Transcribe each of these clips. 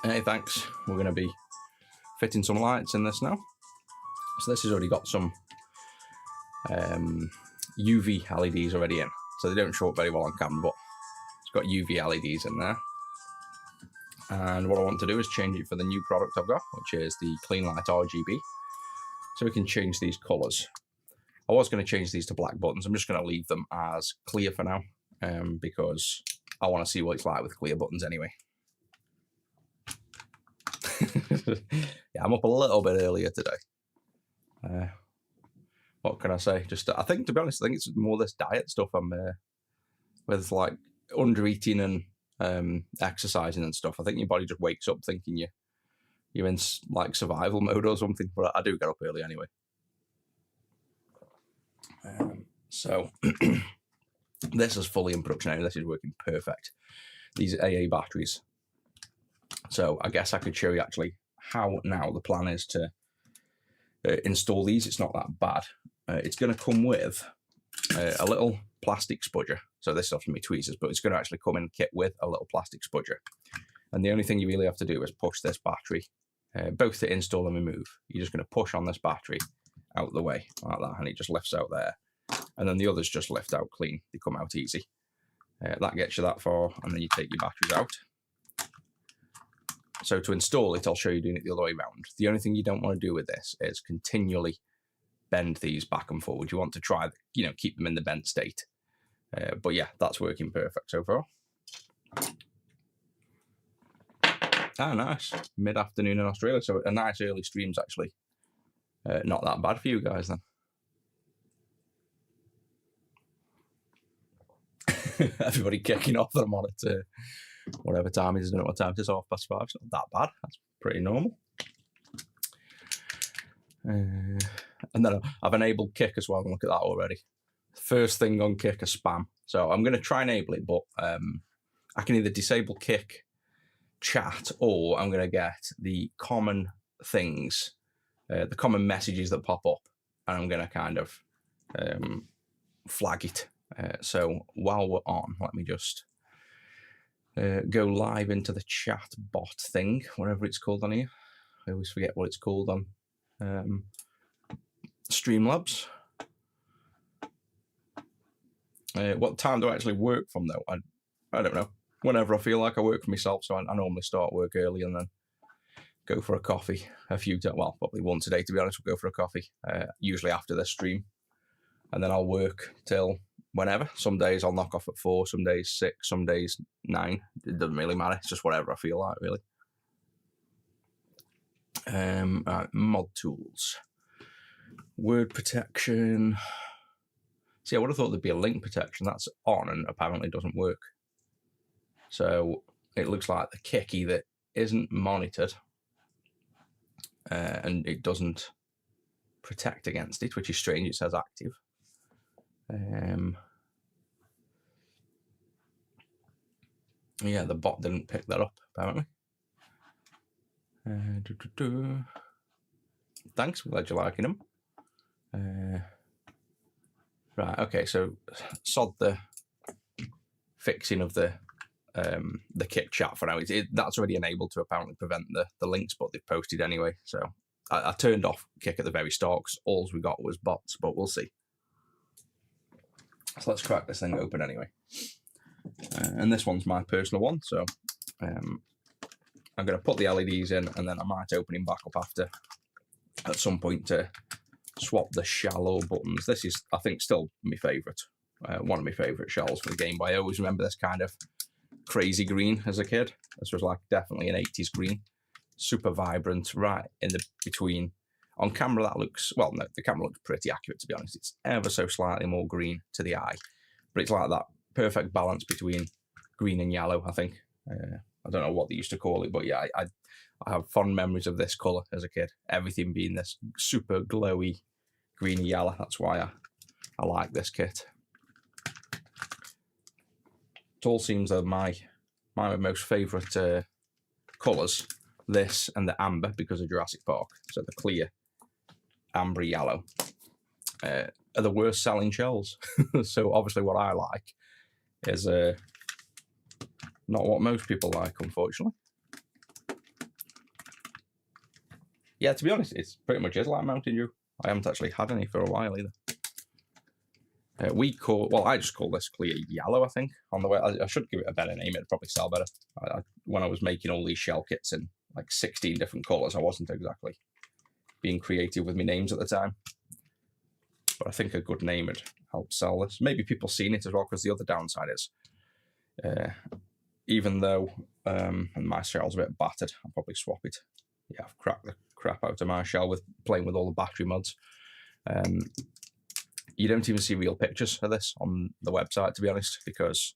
Hey, thanks. We're going to be fitting some lights in this now. So this has already got some UV LEDs already in. So they don't show up very well on camera, but it's got UV LEDs in there. And what I want to do is change it for the new product I've got, which is the Clean Light RGB. So we can change these colours. I was going to change these to black buttons. I'm just going to leave them as clear for now, because I want to see what it's like with clear buttons anyway. Yeah, I'm up a little bit earlier today. What can I say? Just, I think, to be honest, I think it's more this diet stuff I'm with, like under eating and exercising and stuff. I think your body just wakes up thinking you're in like survival mode or something. But I do get up early anyway. So this is fully in production anyway. This is working perfect. These are AA batteries. So I guess I could show you actually how now the plan is to install these. It's not that bad. It's going to come with a little plastic spudger. So this is often me tweezers, but it's going to actually come in kit with a little plastic spudger. And the only thing you really have to do is push this battery, both to install and remove. You're just going to push on this battery out the way like that, and it just lifts out there. And then the others just lift out clean. They come out easy. That gets you that far, and then you take your batteries out. So to install it, I'll show you doing it the other way around. The only thing you don't want to do with this is continually bend these back and forward. You want to try, keep them in the bent state. But yeah, that's working perfect so far. Ah, nice. Mid-afternoon in Australia, so a nice early stream's actually not that bad for you guys then. Everybody kicking off that I'm on it. Whatever time it is, I don't know what time it is, 5:30. It's not that bad. That's pretty normal. And then I've enabled Kick as well. Look at that already. First thing on Kick is spam. So I'm going to try and enable it, but I can either disable Kick chat, or I'm going to get the common things, the common messages that pop up, and I'm going to kind of flag it. So while we're on, let me just go live into the chat bot thing, whatever it's called on here. I always forget what it's called on Streamlabs. What time do I actually work from though? I don't know. Whenever I feel like I work for myself, so I normally start work early and then go for a coffee a few times. Well, probably once a day to be honest. We'll go for a coffee, usually after this stream, and then I'll work till whenever. Some days I'll knock off at 4, some days 6, some days 9. It doesn't really matter. It's just whatever I feel like, really. Right, mod tools. Word protection. See, I would have thought there'd be a link protection. That's on and apparently doesn't work. So it looks like the Kick either isn't monitored and it doesn't protect against it, which is strange. It says active. Yeah, the bot didn't pick that up, apparently. Thanks, I'm glad you're liking them. Right, okay, so sod the fixing of the Kick chat for now. That's already enabled to apparently prevent the links, but they've posted anyway. So I turned off Kick at the very start because all we got was bots, but we'll see. So let's crack this thing open anyway. And this one's my personal one, so I'm going to put the LEDs in, and then I might open him back up after at some point to swap the shallow buttons. This is, I think, still my favourite, one of my favourite shells for the Game Boy. I always remember this kind of crazy green as a kid. This was like definitely an 80s green, super vibrant, right in the between. On camera that looks, well, no, the camera looks pretty accurate to be honest. It's ever so slightly more green to the eye, but it's like that perfect balance between green and yellow, I think. I don't know what they used to call it, but yeah, I have fond memories of this colour as a kid. Everything being this super glowy greeny yellow. That's why I like this kit. It all seems that my most favourite colours, this and the amber because of Jurassic Park. So the clear amber yellow are the worst selling shells. So obviously what I like is not what most people like, unfortunately. Yeah, to be honest, it's pretty much is like Mountain Dew. I haven't actually had any for a while either. I just call this clear yellow, I think, on the way. I should give it a better name, it'd probably sell better. When I was making all these shell kits in like 16 different colours, I wasn't exactly being creative with my names at the time. But I think a good name would help sell this. Maybe people seen it as well, because the other downside is, even though my shell's a bit battered, I'll probably swap it. Yeah, I've cracked the crap out of my shell with playing with all the battery mods. You don't even see real pictures of this on the website, to be honest, because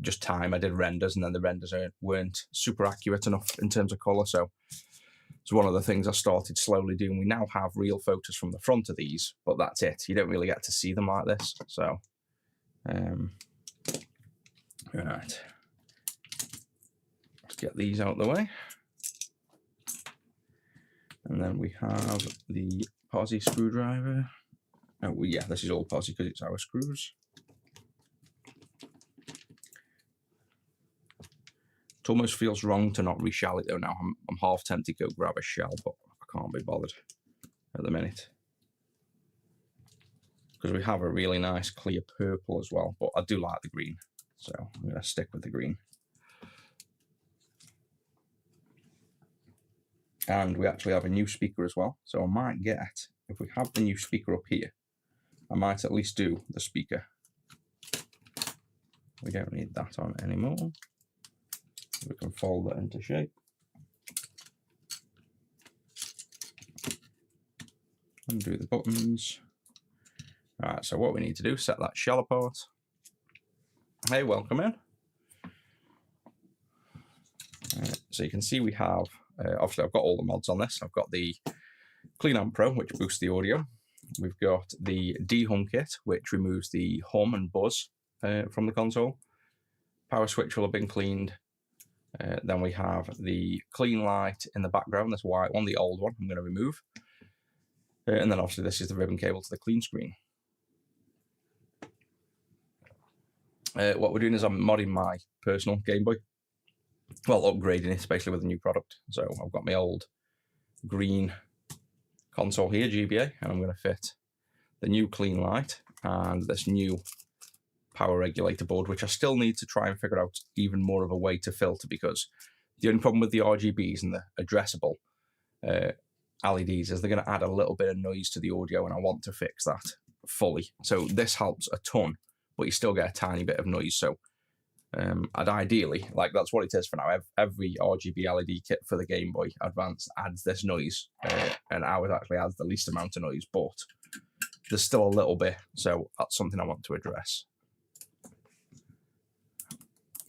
just time. I did renders, and then the renders weren't super accurate enough in terms of colour. So it's one of the things I started slowly doing. We now have real photos from the front of these, but that's it. You don't really get to see them like this. So, right. Let's get these out of the way. And then we have the posi screwdriver. Oh, well, yeah, this is all posi because it's our screws. It almost feels wrong to not reshell it though now. I'm half tempted to go grab a shell, but I can't be bothered at the minute. Because we have a really nice clear purple as well, but I do like the green. So I'm going to stick with the green. And we actually have a new speaker as well. So I might get, if we have the new speaker up here, I might at least do the speaker. We don't need that on anymore. We can fold that into shape. Undo the buttons. Right, so what we need to do, set that shell apart. Hey, welcome in. So you can see we have, obviously I've got all the mods on this. I've got the Clean Amp Pro, which boosts the audio. We've got the de-hum kit, which removes the hum and buzz from the console. Power switch will have been cleaned. Then we have the clean light in the background, this white one, the old one, I'm going to remove. And then obviously this is the ribbon cable to the clean screen. What we're doing is I'm modding my personal Game Boy. Well, upgrading it basically with a new product. So I've got my old green console here, GBA, and I'm going to fit the new clean light and this new power regulator board, which I still need to try and figure out even more of a way to filter, because the only problem with the RGBs and the addressable LEDs is they're going to add a little bit of noise to the audio, and I want to fix that fully. So this helps a ton, but you still get a tiny bit of noise. So I'd ideally, like that's what it is for now. Every RGB LED kit for the Game Boy Advance adds this noise, and ours actually adds the least amount of noise, but there's still a little bit, so that's something I want to address.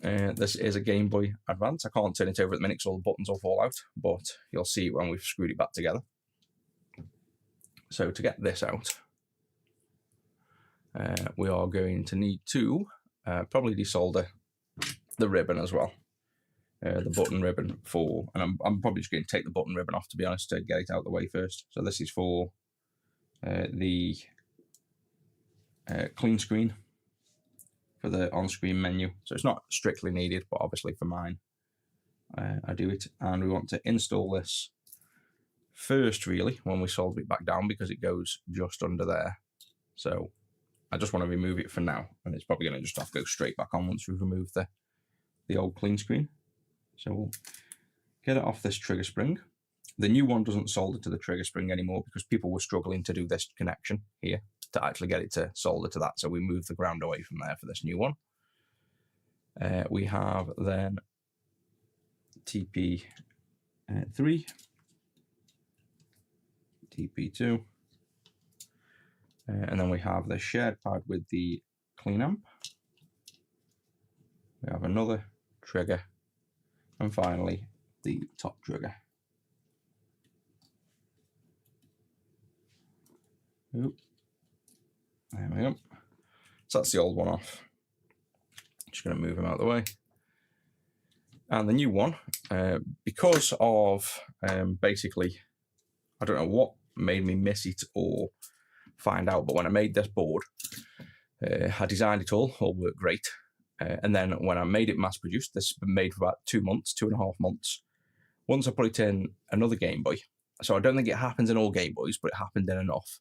This is a Game Boy Advance. I can't turn it over at the minute because all the buttons will fall out, but you'll see it when we've screwed it back together. So to get this out, we are going to need to probably desolder the ribbon as well. The button ribbon for, and I'm probably just going to take the button ribbon off, to be honest, to get it out of the way first. So this is for the clean screen, for the on-screen menu. So it's not strictly needed, but obviously for mine, I do it. And we want to install this first, really, when we solder it back down, because it goes just under there. So I just want to remove it for now, and it's probably going to just have to go straight back on once we've removed the old clean screen. So we'll get it off this trigger spring. The new one doesn't solder to the trigger spring anymore because people were struggling to do this connection here to actually get it to solder to that. So we moved the ground away from there for this new one. We have then TP3, TP2, and then we have the shared pad with the clean amp. We have another trigger, and finally the top trigger. Oop. There we go. So that's the old one off. Just going to move him out of the way. And the new one, because of basically, I don't know what made me miss it or find out, but when I made this board, I designed it all worked great. And then when I made it mass produced, this has been made for about 2 months, 2.5 months. Once I put it in another Game Boy, So I don't think it happens in all Game Boys, but it happened in enough.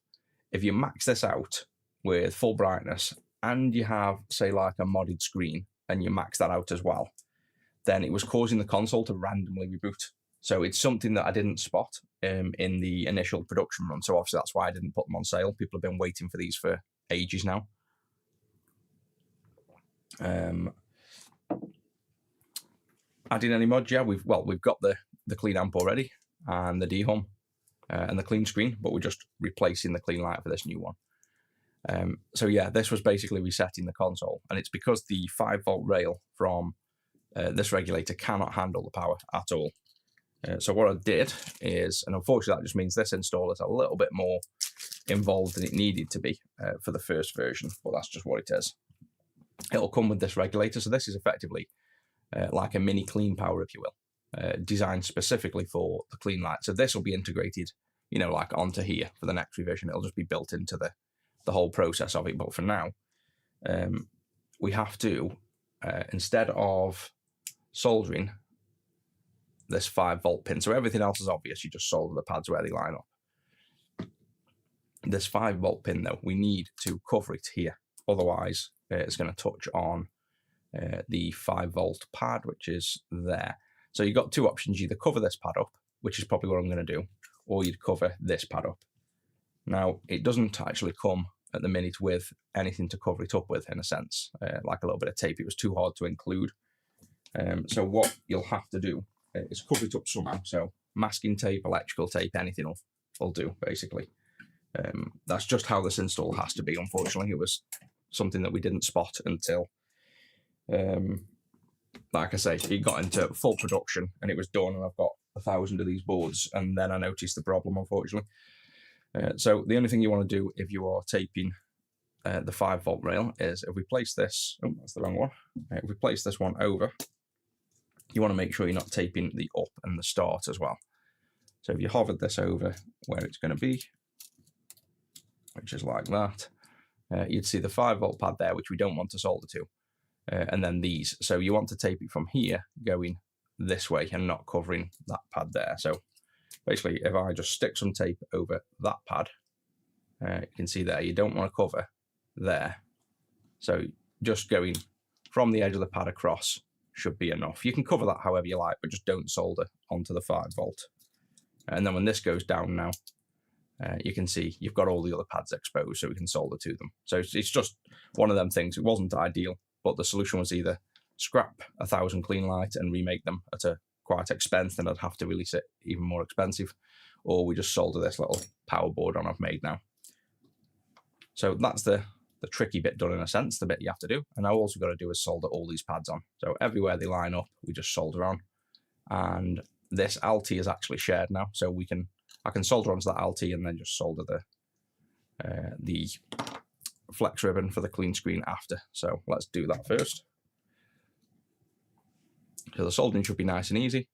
If you max this out with full brightness and you have, say, like a modded screen and you max that out as well, then it was causing the console to randomly reboot. So it's something that I didn't spot in the initial production run. So obviously that's why I didn't put them on sale. People have been waiting for these for ages now. Adding any mods? Yeah, we've got the clean amp already and the dehum and the clean screen, but we're just replacing the clean light for this new one. So yeah, this was basically resetting the console, and it's because the 5-volt rail from this regulator cannot handle the power at all. So what I did is, and unfortunately that just means this install is a little bit more involved than it needed to be for the first version, but that's just what it is. It'll come with this regulator, so this is effectively like a mini clean power, if you will, designed specifically for the clean light. So this will be integrated, you know, like onto here for the next revision. It'll just be built into the whole process of it. But for now, we have to, instead of soldering this 5-volt pin, so everything else is obvious, you just solder the pads where they line up. This 5-volt pin, though, we need to cover it here. Otherwise, it's going to touch on the 5-volt pad, which is there. So you've got two options. You either cover this pad up, which is probably what I'm going to do, or you'd cover this pad up. Now, it doesn't actually come at the minute with anything to cover it up with, in a sense, like a little bit of tape. It was too hard to include. So what you'll have to do is cover it up somehow. So masking tape, electrical tape, anything will do, basically. That's just how this install has to be. Unfortunately, it was something that we didn't spot until, like I say, it got into full production and it was done, and I've got 1,000 of these boards, and then I noticed the problem, unfortunately. So the only thing you want to do if you are taping the 5-volt rail is, if we place this, oh, that's the wrong one. If we place this one over, you want to make sure you're not taping the up and the start as well. So if you hovered this over where it's going to be, which is like that, you'd see the 5-volt pad there, which we don't want to solder to, and then these. So you want to tape it from here going this way and not covering that pad there. So basically, if I just stick some tape over that pad, you can see there, you don't want to cover there. So just going from the edge of the pad across should be enough. You can cover that however you like, but just don't solder onto the 5-volt. And then when this goes down now, you can see you've got all the other pads exposed, so we can solder to them. So it's just one of them things. It wasn't ideal, but the solution was either scrap 1,000 clean light and remake them at a quite expense, then I'd have to release it even more expensive, or we just solder this little power board on I've made now. So that's the tricky bit done, in a sense, the bit you have to do. And now all we've got to do is solder all these pads on. So everywhere they line up, we just solder on. And this LT is actually shared now, so I can solder onto that LT and then just solder the flex ribbon for the clean screen after. So let's do that first. So the soldering should be nice and easy.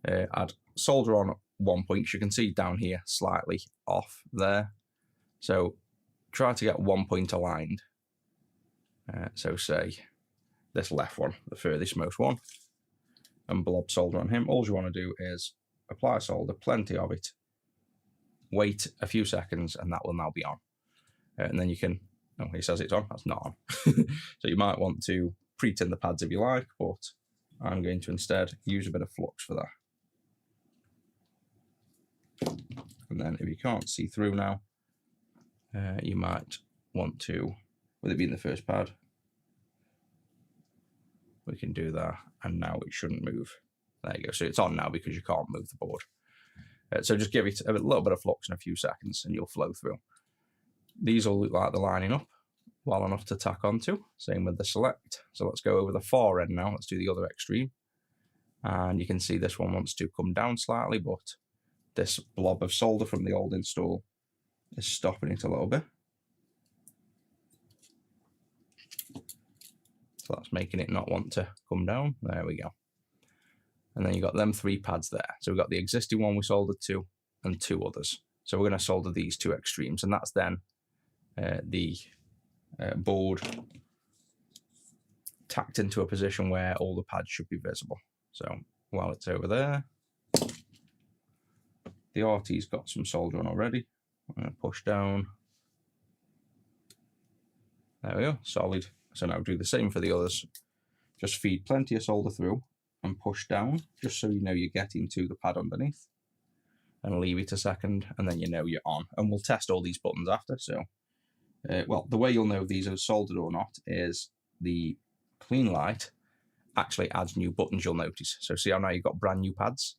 I'd solder on one point, you can see down here slightly off there. So try to get one point aligned. So say this left one, the furthest most one, and blob solder on him. All you want to do is apply solder, plenty of it, wait a few seconds, and that will now be on. And then you can, oh, he says it's on, that's not on. So you might want to pre-tin the pads if you like, but I'm going to instead use a bit of flux for that. And then if you can't see through now, you might want to, with it being the first pad, we can do that, and now it shouldn't move. There you go. So it's on now because you can't move the board. So just give it a little bit of flux in a few seconds and you'll flow through. These will look like they're lining up well enough to tack onto. Same with the select. So let's go over the far end now. Let's do the other extreme. And you can see this one wants to come down slightly, but this blob of solder from the old install is stopping it a little bit. So that's making it not want to come down. There we go. And then you've got them 3 pads there. So we've got the existing one we soldered to and 2 others. So we're going to solder these 2 extremes, and that's then the board tacked into a position where all the pads should be visible. So while it's over there, the RT's got some solder on already. I'm going to push down. There we go, solid. So now do the same for the others. Just feed plenty of solder through and push down, just so you know you're getting to the pad underneath. And leave it a second, and then you know you're on. And we'll test all these buttons after. So, well, the way you'll know these are soldered or not is the clean light actually adds new buttons, you'll notice. So see how now you've got brand new pads?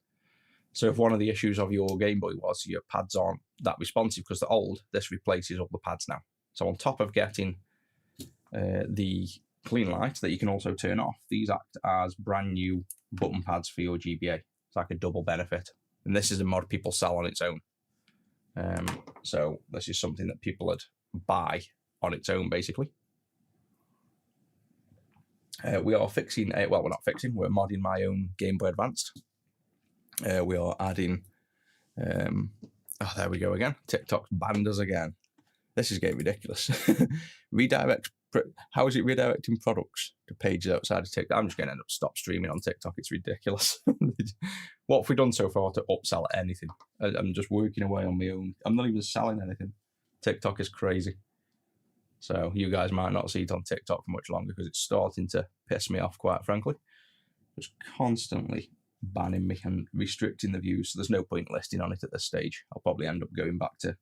So if one of the issues of your Game Boy was your pads aren't that responsive because they're old, this replaces all the pads now. So on top of getting the clean light that you can also turn off, these act as brand new button pads for your GBA. It's like a double benefit. And this is a mod people sell on its own. So this is something that people would buy on its own, basically. We are fixing, well, we're not fixing, we're modding my own Game Boy Advanced. We are adding, oh, there we go again. TikTok's banned us again. This is getting ridiculous. Redirect, how is it redirecting products to pages outside of TikTok? I'm just going to end up stop streaming on TikTok. It's ridiculous. What have we done so far to upsell anything? I'm just working away on my own. I'm not even selling anything. TikTok is crazy. So you guys might not see it on TikTok for much longer because it's starting to piss me off, quite frankly. Just constantly banning me and restricting the views. So there's no point listing on it at this stage. I'll probably end up going back to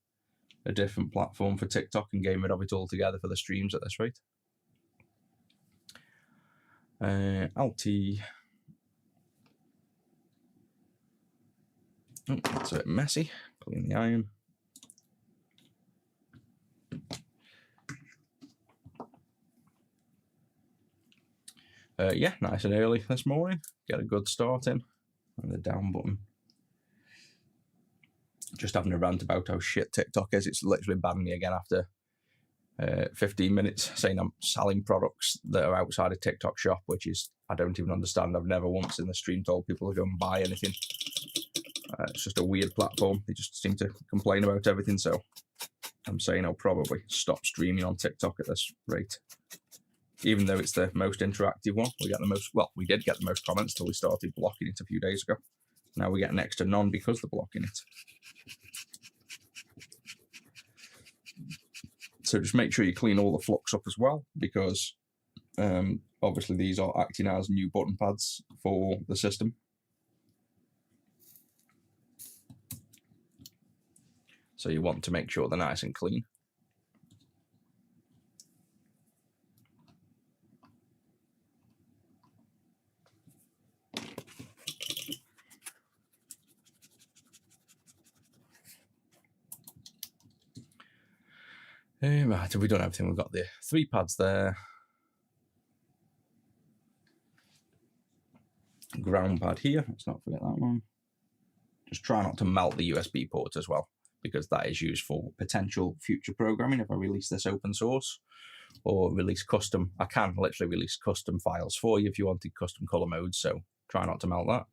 a different platform for TikTok and getting rid of it altogether for the streams at this rate. Alt. Oh, that's a bit messy. Clean the iron. Yeah, nice and early this morning. Get a good start in. And the down button. Just having a rant about how shit TikTok is. It's literally banned me again after 15 minutes, saying I'm selling products that are outside of TikTok shop, which is, I don't even understand. I've never once in the stream told people to go and buy anything. It's just a weird platform. They just seem to complain about everything. So I'm saying I'll probably stop streaming on TikTok at this rate. Even though it's the most interactive one, we get the most, well, we did get the most comments till we started blocking it a few days ago. Now we get next to none because they're blocking it. So just make sure you clean all the flux up as well, because obviously these are acting as new button pads for the system. So you want to make sure they're nice and clean. Right, have we done everything? We've got the 3 pads there. Ground pad here. Let's not forget that one. Just try not to melt the USB port as well, because that is used for potential future programming. If I release this open source or release custom, I can literally release custom files for you if you wanted custom color modes. So try not to melt that.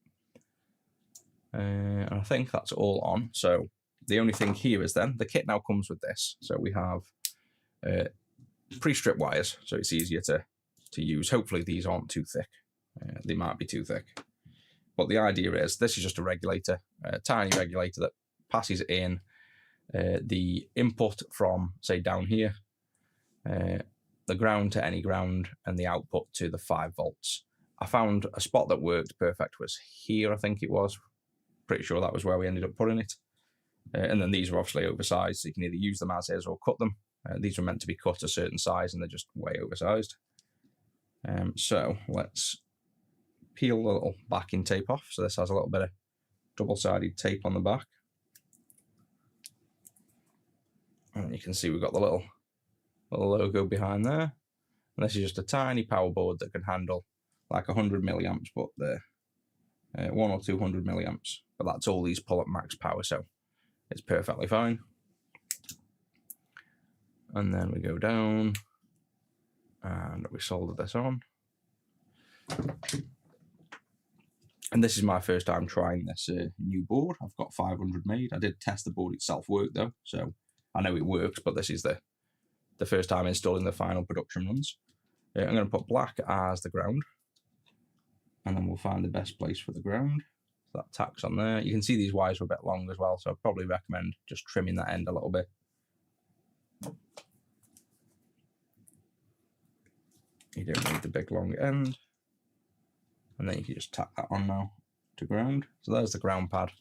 And I think that's all on. So the only thing here is then the kit now comes with this. So we have pre-strip wires, so it's easier to use. Hopefully these aren't too thick. They might be too thick. But the idea is this is just a regulator, a tiny regulator that passes in the input from, say, down here, the ground to any ground, and the output to the 5 volts. I found a spot that worked perfect was here, I think it was. Pretty sure that was where we ended up putting it. And then these are obviously oversized, so you can either use them as is or cut them. These were meant to be cut a certain size, and they're just way oversized. So let's peel the little backing tape off. So this has a little bit of double-sided tape on the back. And you can see we've got the little logo behind there. And this is just a tiny power board that can handle like 100 milliamps, but the 100 or 200 milliamps. But that's all these pull at max power, so it's perfectly fine. And then we go down and we solder this on. And this is my first time trying this new board. I've got 500 made. I did test the board itself work though, so I know it works, but this is the first time installing the final production runs. I'm going to put black as the ground, and then we'll find the best place for the ground. So that tacks on there. You can see these wires are a bit long as well, so I'd probably recommend just trimming that end a little bit. You don't need the big long end. And then you can just tack that on now to ground. So there's the ground pad.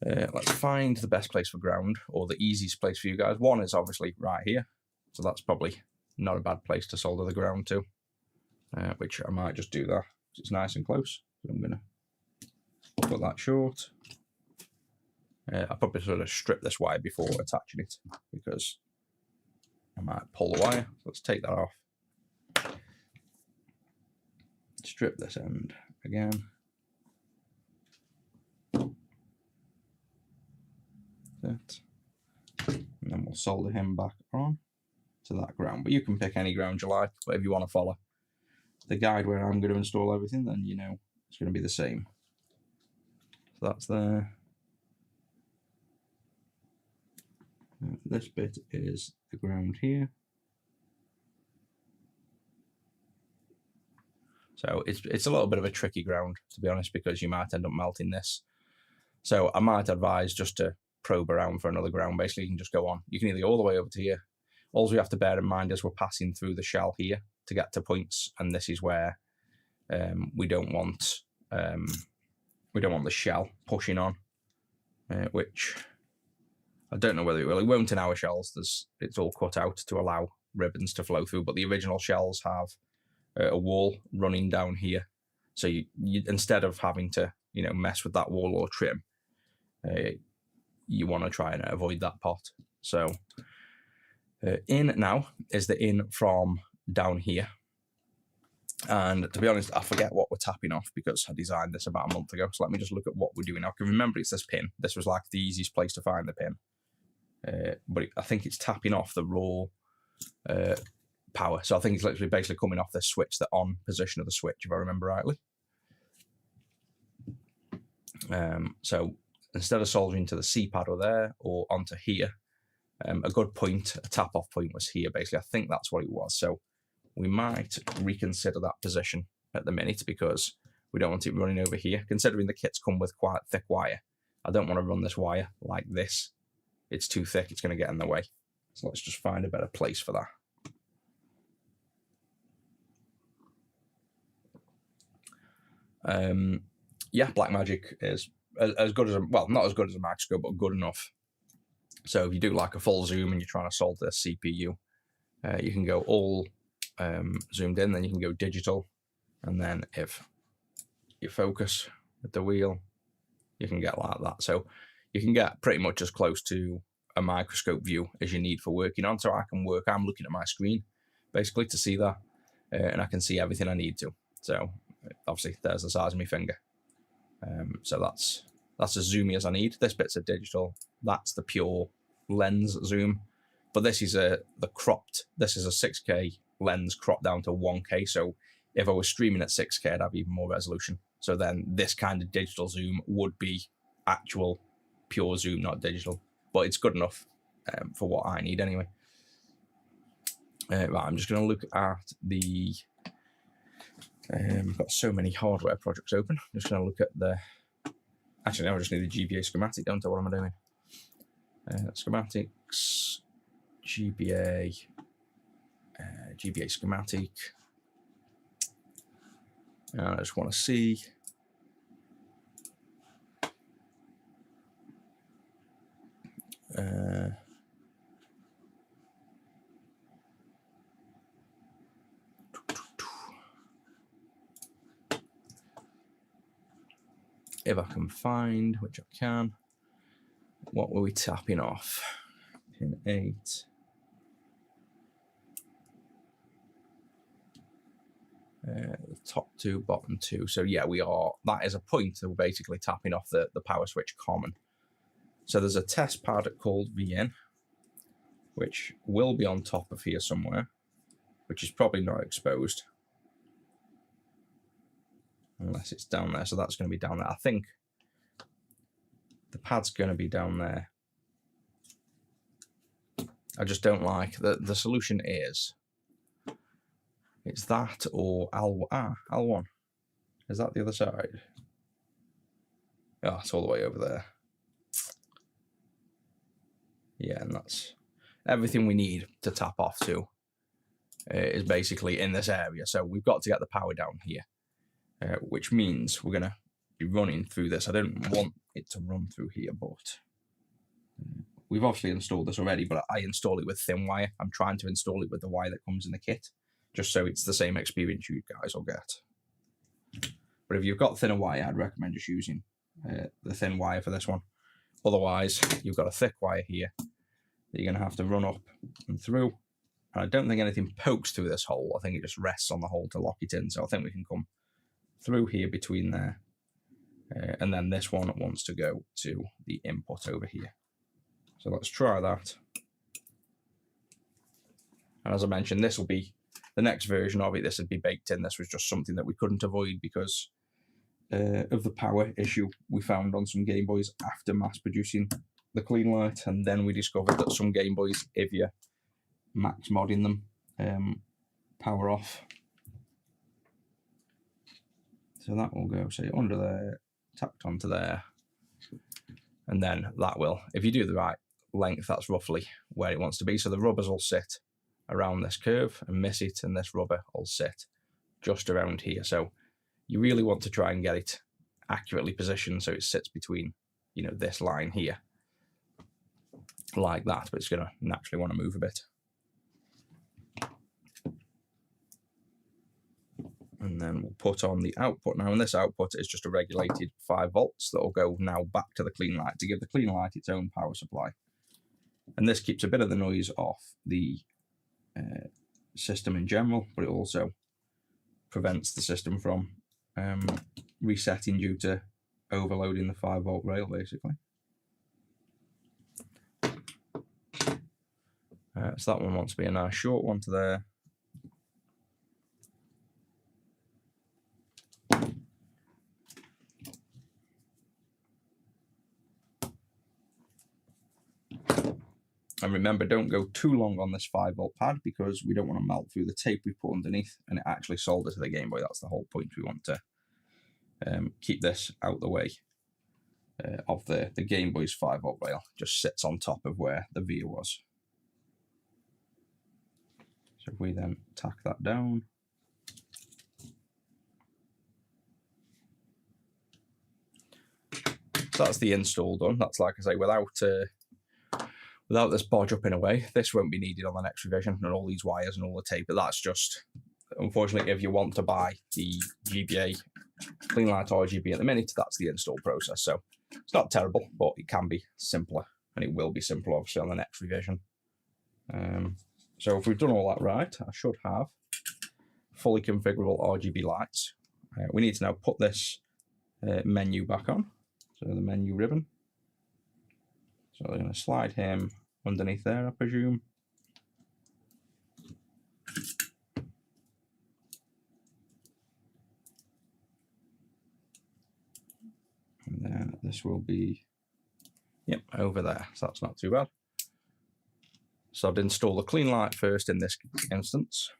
Let's find the best place for ground, or the easiest place for you guys. One is obviously right here. So that's probably not a bad place to solder the ground to, which I might just do that. It's nice and close. So I'm going to put that short. I'll probably sort of strip this wire before attaching it, because I might pull the wire. So let's take that off. Strip this end again. That. And then we'll solder him back on to that ground. But you can pick any ground you like, but if you want to follow the guide where I'm going to install everything, then you know it's going to be the same. So that's there. This bit is the ground here. So it's a little bit of a tricky ground, to be honest, because you might end up melting this. So I might advise just to probe around for another ground. Basically, you can just go on. You can either go all the way over to here. All we have to bear in mind is we're passing through the shell here to get to points, and this is where we don't want the shell pushing on, which I don't know whether it will. It won't in our shells. It's all cut out to allow ribbons to flow through, but the original shells have a wall running down here. So you instead of having to mess with that wall or trim, you want to try and avoid that pot. So in now is the in from down here. And to be honest, I forget what we're tapping off because I designed this about a month ago. So let me just look at what we're doing. I can remember it's this pin. This was like the easiest place to find the pin. But I think it's tapping off the raw power. So I think it's literally basically coming off this switch, the on position of the switch, if I remember rightly. So instead of soldering to the C pad or there or onto here, a good point, a tap off point was here basically. I think that's what it was. So we might reconsider that position at the minute because we don't want it running over here. Considering the kits come with quite thick wire, I don't want to run this wire like this. It's too thick, it's going to get in the way. So let's just find a better place for that. Yeah, Blackmagic is as good as well, not as good as a microscope, but good enough. So if you do like a full zoom and you're trying to solder this CPU, you can go all zoomed in, then you can go digital, and then if you focus with the wheel, you can get like that. So you can get pretty much as close to a microscope view as you need for working on. So I'm looking at my screen basically to see that, and I can see everything I need to. So obviously there's the size of my finger. So that's as zoomy as I need. This bit's a digital. That's the pure lens zoom. But this is this is a 6K lens cropped down to 1K. So if I was streaming at 6K, I'd have even more resolution. So then this kind of digital zoom would be actual pure zoom, not digital. But it's good enough for what I need anyway. Right, I'm just going to look at the... I've got so many hardware projects open. I'm just going to look at the... Actually, now I just need the GBA schematic, don't I? What am I doing? Schematics, GBA schematic. And I just want to see... if I can find, which I can, what were we tapping off? Pin 8. The top 2, bottom 2. So yeah, that is a point that we're basically tapping off the power switch common. So there's a test pad called VN, which will be on top of here somewhere, which is probably not exposed. Unless it's down there, so that's going to be down there. I think the pad's going to be down there. I just don't like the solution is it's that or L1. Is that the other side? Oh, it's all the way over there. Yeah, and that's everything we need to tap off to is basically in this area. So we've got to get the power down here, which means we're going to be running through this. I don't want it to run through here, but we've obviously installed this already, but I install it with thin wire. I'm trying to install it with the wire that comes in the kit, just so it's the same experience you guys will get. But if you've got thinner wire, I'd recommend just using the thin wire for this one. Otherwise, you've got a thick wire here that you're going to have to run up and through. And I don't think anything pokes through this hole. I think it just rests on the hole to lock it in. So I think we can come through here between there. And then this one wants to go to the input over here. So let's try that. And as I mentioned, this will be the next version of it. This would be baked in. This was just something that we couldn't avoid because of the power issue we found on some Game Boys after mass producing the clean light. And then we discovered that some Game Boys, if you're max modding them, power off. So that will go, say, under there, tacked onto there. And then that will, if you do the right length, that's roughly where it wants to be. So the rubbers will sit around this curve and miss it, and this rubber will sit just around here. So you really want to try and get it accurately positioned so it sits between, you know, this line here, like that, but it's going to naturally want to move a bit. And then we'll put on the output now, and this output is just a regulated 5 volts that will go now back to the clean light to give the clean light its own power supply. And this keeps a bit of the noise off the system in general, but it also prevents the system from resetting due to overloading the 5 volt rail, basically. So that one wants to be a nice short one to there. And remember, don't go too long on this 5 volt pad because we don't want to melt through the tape we put underneath and it actually solder to the Game Boy. That's the whole point. We want to keep this out the way of the Game Boy's 5 volt rail. Just sits on top of where the via was. So if we then tack that down. So that's the install done. That's, like I say, without this bodge up in a way, this won't be needed on the next revision, and all these wires and all the tape. But that's just, unfortunately, if you want to buy the GBA clean light RGB at the minute, that's the install process. So it's not terrible, but it can be simpler, and it will be simpler, obviously, on the next revision. So if we've done all that right, I should have fully configurable RGB lights. We need to now put this menu back on, so the menu ribbon. So we're going to slide him underneath there, I presume. And then this will be, yep, over there. So that's not too bad. So I'd install the clean light first in this instance.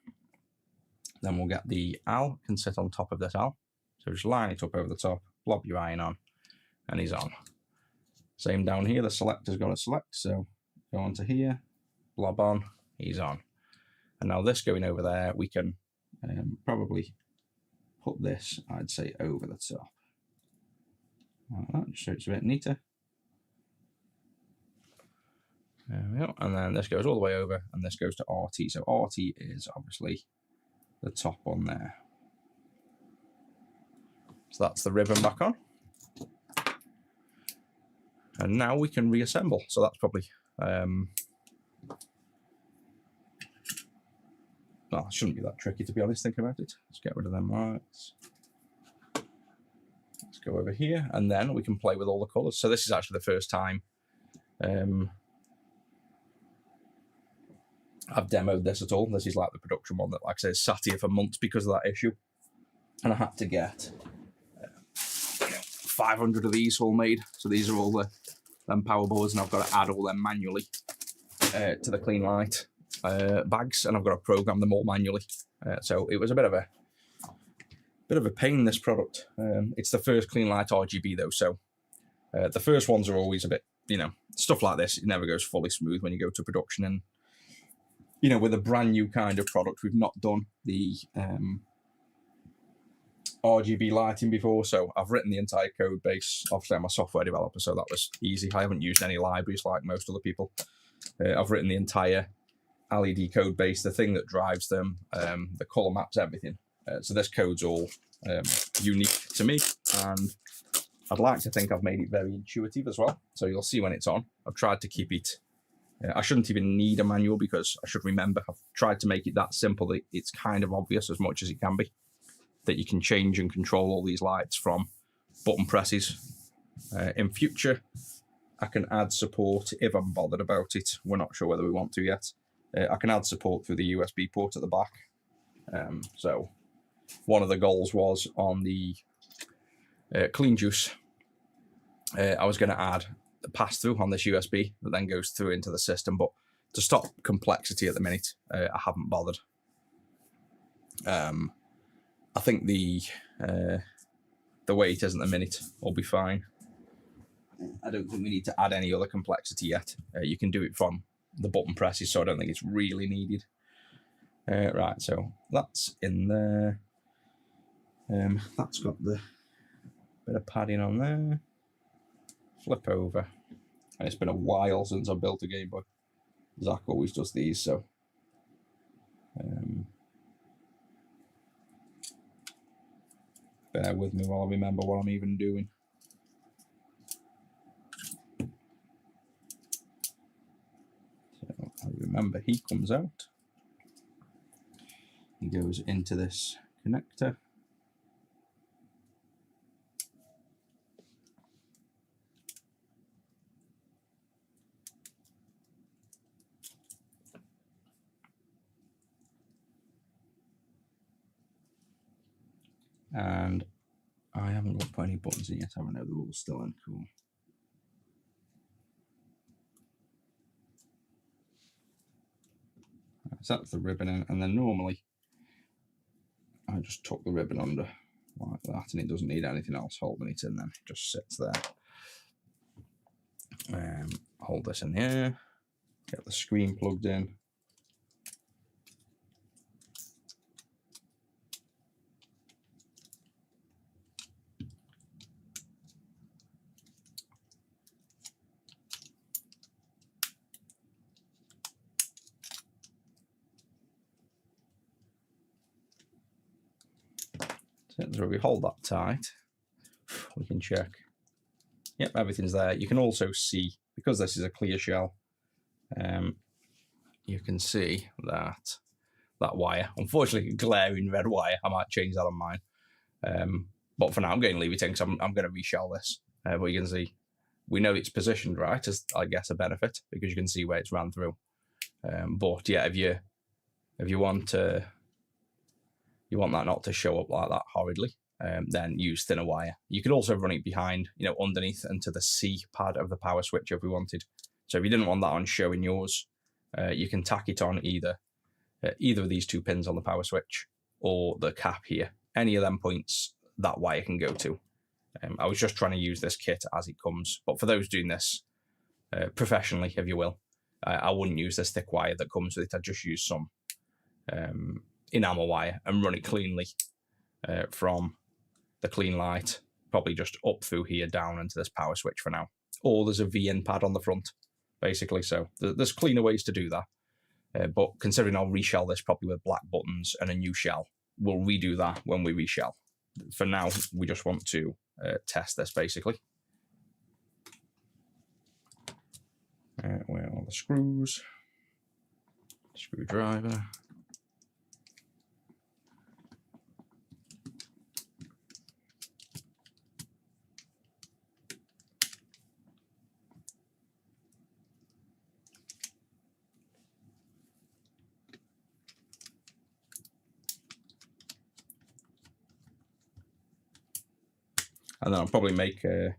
Then we'll get the AL, can sit on top of this AL. So just line it up over the top, blob your iron on, and he's on. Same down here, the selector's got to select, so go onto here, blob on, he's on. And now this going over there, we can probably put this, I'd say, over the top. Like that, just so it's a bit neater. There we go. And then this goes all the way over, and this goes to RT. So RT is obviously the top one there. So that's the ribbon back on. And now we can reassemble. So that's probably, well, it shouldn't be that tricky, to be honest, thinking about it. Let's get rid of them lights. Let's go over here, and then we can play with all the colours. So this is actually the first time I've demoed this at all. This is like the production one that, like I said, sat here for months because of that issue. And I had to get 500 of these all made. So these are all them power boards, and I've got to add all them manually to the clean light bags, and I've got to program them all manually. So it was a bit of a pain, this product. It's the first clean light RGB though, so The first ones are always a bit, stuff like this, it never goes fully smooth when you go to production. And, with a brand new kind of product, we've not done the RGB lighting before, so I've written the entire code base. Obviously, I'm a software developer, so that was easy. I haven't used any libraries like most other people. I've written the entire LED code base, the thing that drives them, the color maps, everything. So this code's all unique to me, and I'd like to think I've made it very intuitive as well. So you'll see when it's on. I've tried to keep it. I shouldn't even need a manual because I should remember. I've tried to make it that simple that it's kind of obvious as much as it can be, that you can change and control all these lights from button presses. In future, I can add support if I'm bothered about it. We're not sure whether we want to yet. I can add support through the USB port at the back. So one of the goals was on the clean juice. I was going to add the pass-through on this USB that then goes through into the system, but to stop complexity at the minute, I haven't bothered. I think the way it is at the minute will be fine. I don't think we need to add any other complexity yet. You can do it from the button presses, so I don't think it's really needed. Right, so that's in there. That's got the bit of padding on there. Flip over. And it's been a while since I built a Game Boy. Zach always does these, so bear with me while I remember what I'm even doing. So I remember he comes out. He goes into this connector. And I haven't got to put any buttons in yet, I don't know, they're all still in. Cool. So that's the ribbon in, and then normally I just tuck the ribbon under like that, and it doesn't need anything else holding it in, then it just sits there. Hold this in here, get the screen plugged in. So we hold that tight, we can check. Yep, everything's there. You can also see, because this is a clear shell, you can see that wire, unfortunately a glaring red wire. I might change that on mine. But for now I'm going to leave it in because I'm going to reshell this. But you can see, we know it's positioned right, as I guess a benefit, because you can see where it's ran through. But yeah, if you want that not to show up like that horridly, then use thinner wire. You could also run it behind, underneath and to the C pad of the power switch if we wanted. So if you didn't want that on showing yours, you can tack it on either of these two pins on the power switch or the cap here. Any of them points that wire can go to. I was just trying to use this kit as it comes, but for those doing this professionally, if you will, I wouldn't use this thick wire that comes with it. I'd just use some enamel wire and run it cleanly from the clean light, probably just up through here, down into this power switch for now. Or there's a VIN pad on the front, basically. So there's cleaner ways to do that. But considering I'll reshell this probably with black buttons and a new shell, we'll redo that when we reshell. For now, we just want to test this, basically. Where are all the screws? Screwdriver. And then I'll probably make an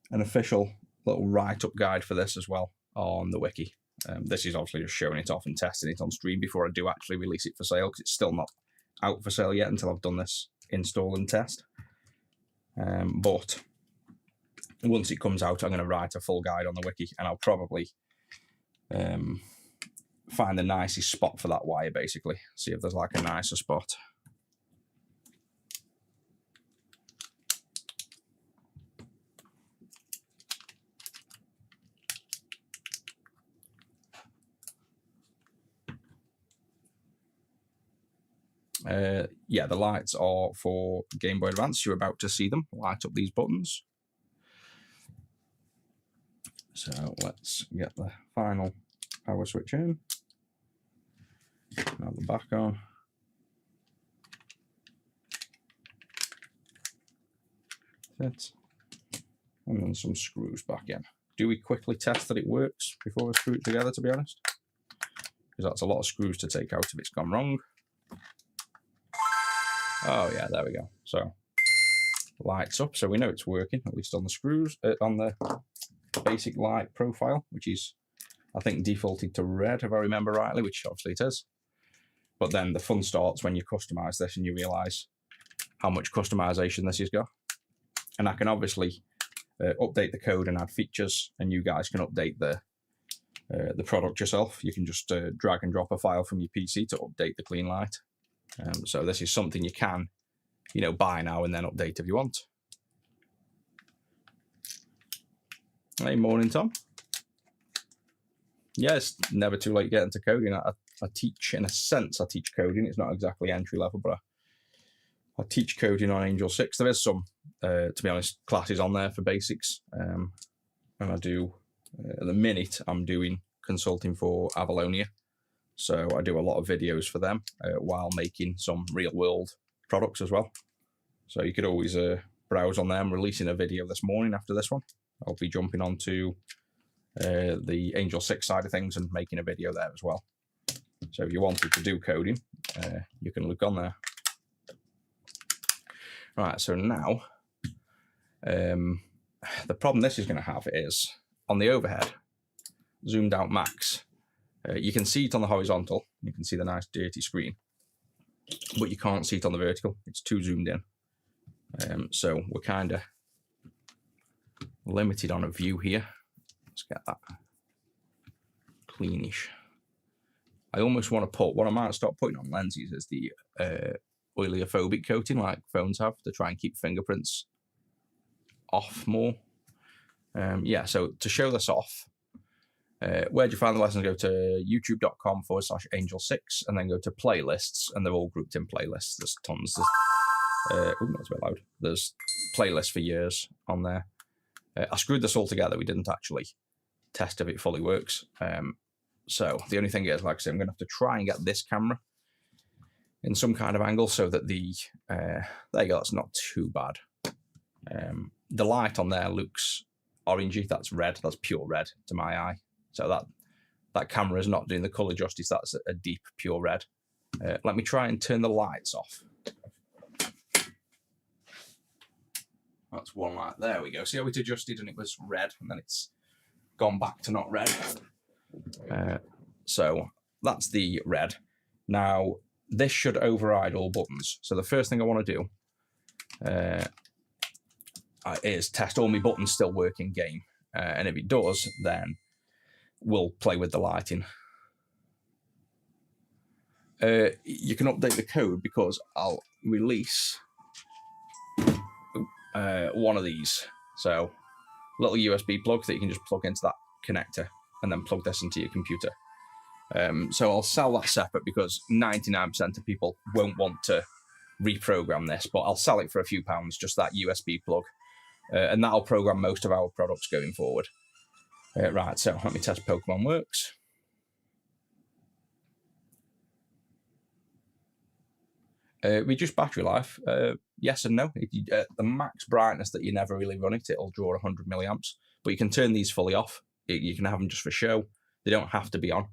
official little write-up guide for this as well on the wiki. This is obviously just showing it off and testing it on stream before I do actually release it for sale, because it's still not out for sale yet until I've done this install and test. But once it comes out, I'm going to write a full guide on the wiki, and I'll probably find the nicest spot for that wire, basically. See if there's like a nicer spot. Yeah, the lights are for Game Boy Advance. You're about to see them light up these buttons. So let's get the final power switch in. Now the back on. Set. And then some screws back in. Do we quickly test that it works before we screw it together, to be honest? Because that's a lot of screws to take out if it's gone wrong. Oh yeah, there we go. So lights up, so we know it's working, at least on the screws, on the basic light profile, which is, I think, defaulted to red, if I remember rightly, which obviously it is. But then the fun starts when you customize this and you realize how much customization this has got. And I can obviously update the code and add features, and you guys can update the product yourself. You can just drag and drop a file from your PC to update the clean light. So this is something you can, you know, buy now and then update if you want. Hey, morning, Tom. Yeah, it's never too late to get into coding. I teach, in a sense, I teach coding. It's not exactly entry level, but I teach coding on Angel 6. There is some, to be honest, classes on there for basics. And I do, at the minute, I'm doing consulting for Avalonia. So I do a lot of videos for them while making some real world products as well. So you could always browse on there. I'm releasing a video this morning after this one. I'll be jumping onto the Angel 6 side of things and making a video there as well. So if you wanted to do coding, you can look on there. Right, so now, the problem this is going to have is, on the overhead, zoomed out max, you can see it on the horizontal, you can see the nice dirty screen, but you can't see it on the vertical, it's too zoomed in. So we're kind of limited on a view here. Let's get that cleanish. I almost want to put, what I might start putting on lenses is the oleophobic coating like phones have, to try and keep fingerprints off more. Yeah, so to show this off, where do you find the lessons? Go to youtube.com/angel6 and then go to playlists, and they're all grouped in playlists. There's tons. There's, that's a bit loud. There's playlists for years on there. I screwed this all together. We didn't actually test if it fully works. So the only thing is, like I said, I'm going to have to try and get this camera in some kind of angle so that the, there you go, that's not too bad. The light on there looks orangey, that's red, that's pure red to my eye. So that camera is not doing the colour justice, that's a deep, pure red. Let me try and turn the lights off. That's one light, there we go. See how it adjusted and it was red and then it's gone back to not red. So that's the red. Now, this should override all buttons. So the first thing I want to do is test all my buttons still work in game. And if it does, then we'll play with the lighting. You can update the code because I'll release one of these. So little USB plug that you can just plug into that connector and then plug this into your computer. So I'll sell that separate because 99% of people won't want to reprogram this, but I'll sell it for a few pounds, just that USB plug. And that'll program most of our products going forward. Right, so let me test Pokemon Works. Reduce battery life, yes and no. The max brightness that you never really run it, it'll draw 100 milliamps, but you can turn these fully off. You can have them just for show. They don't have to be on.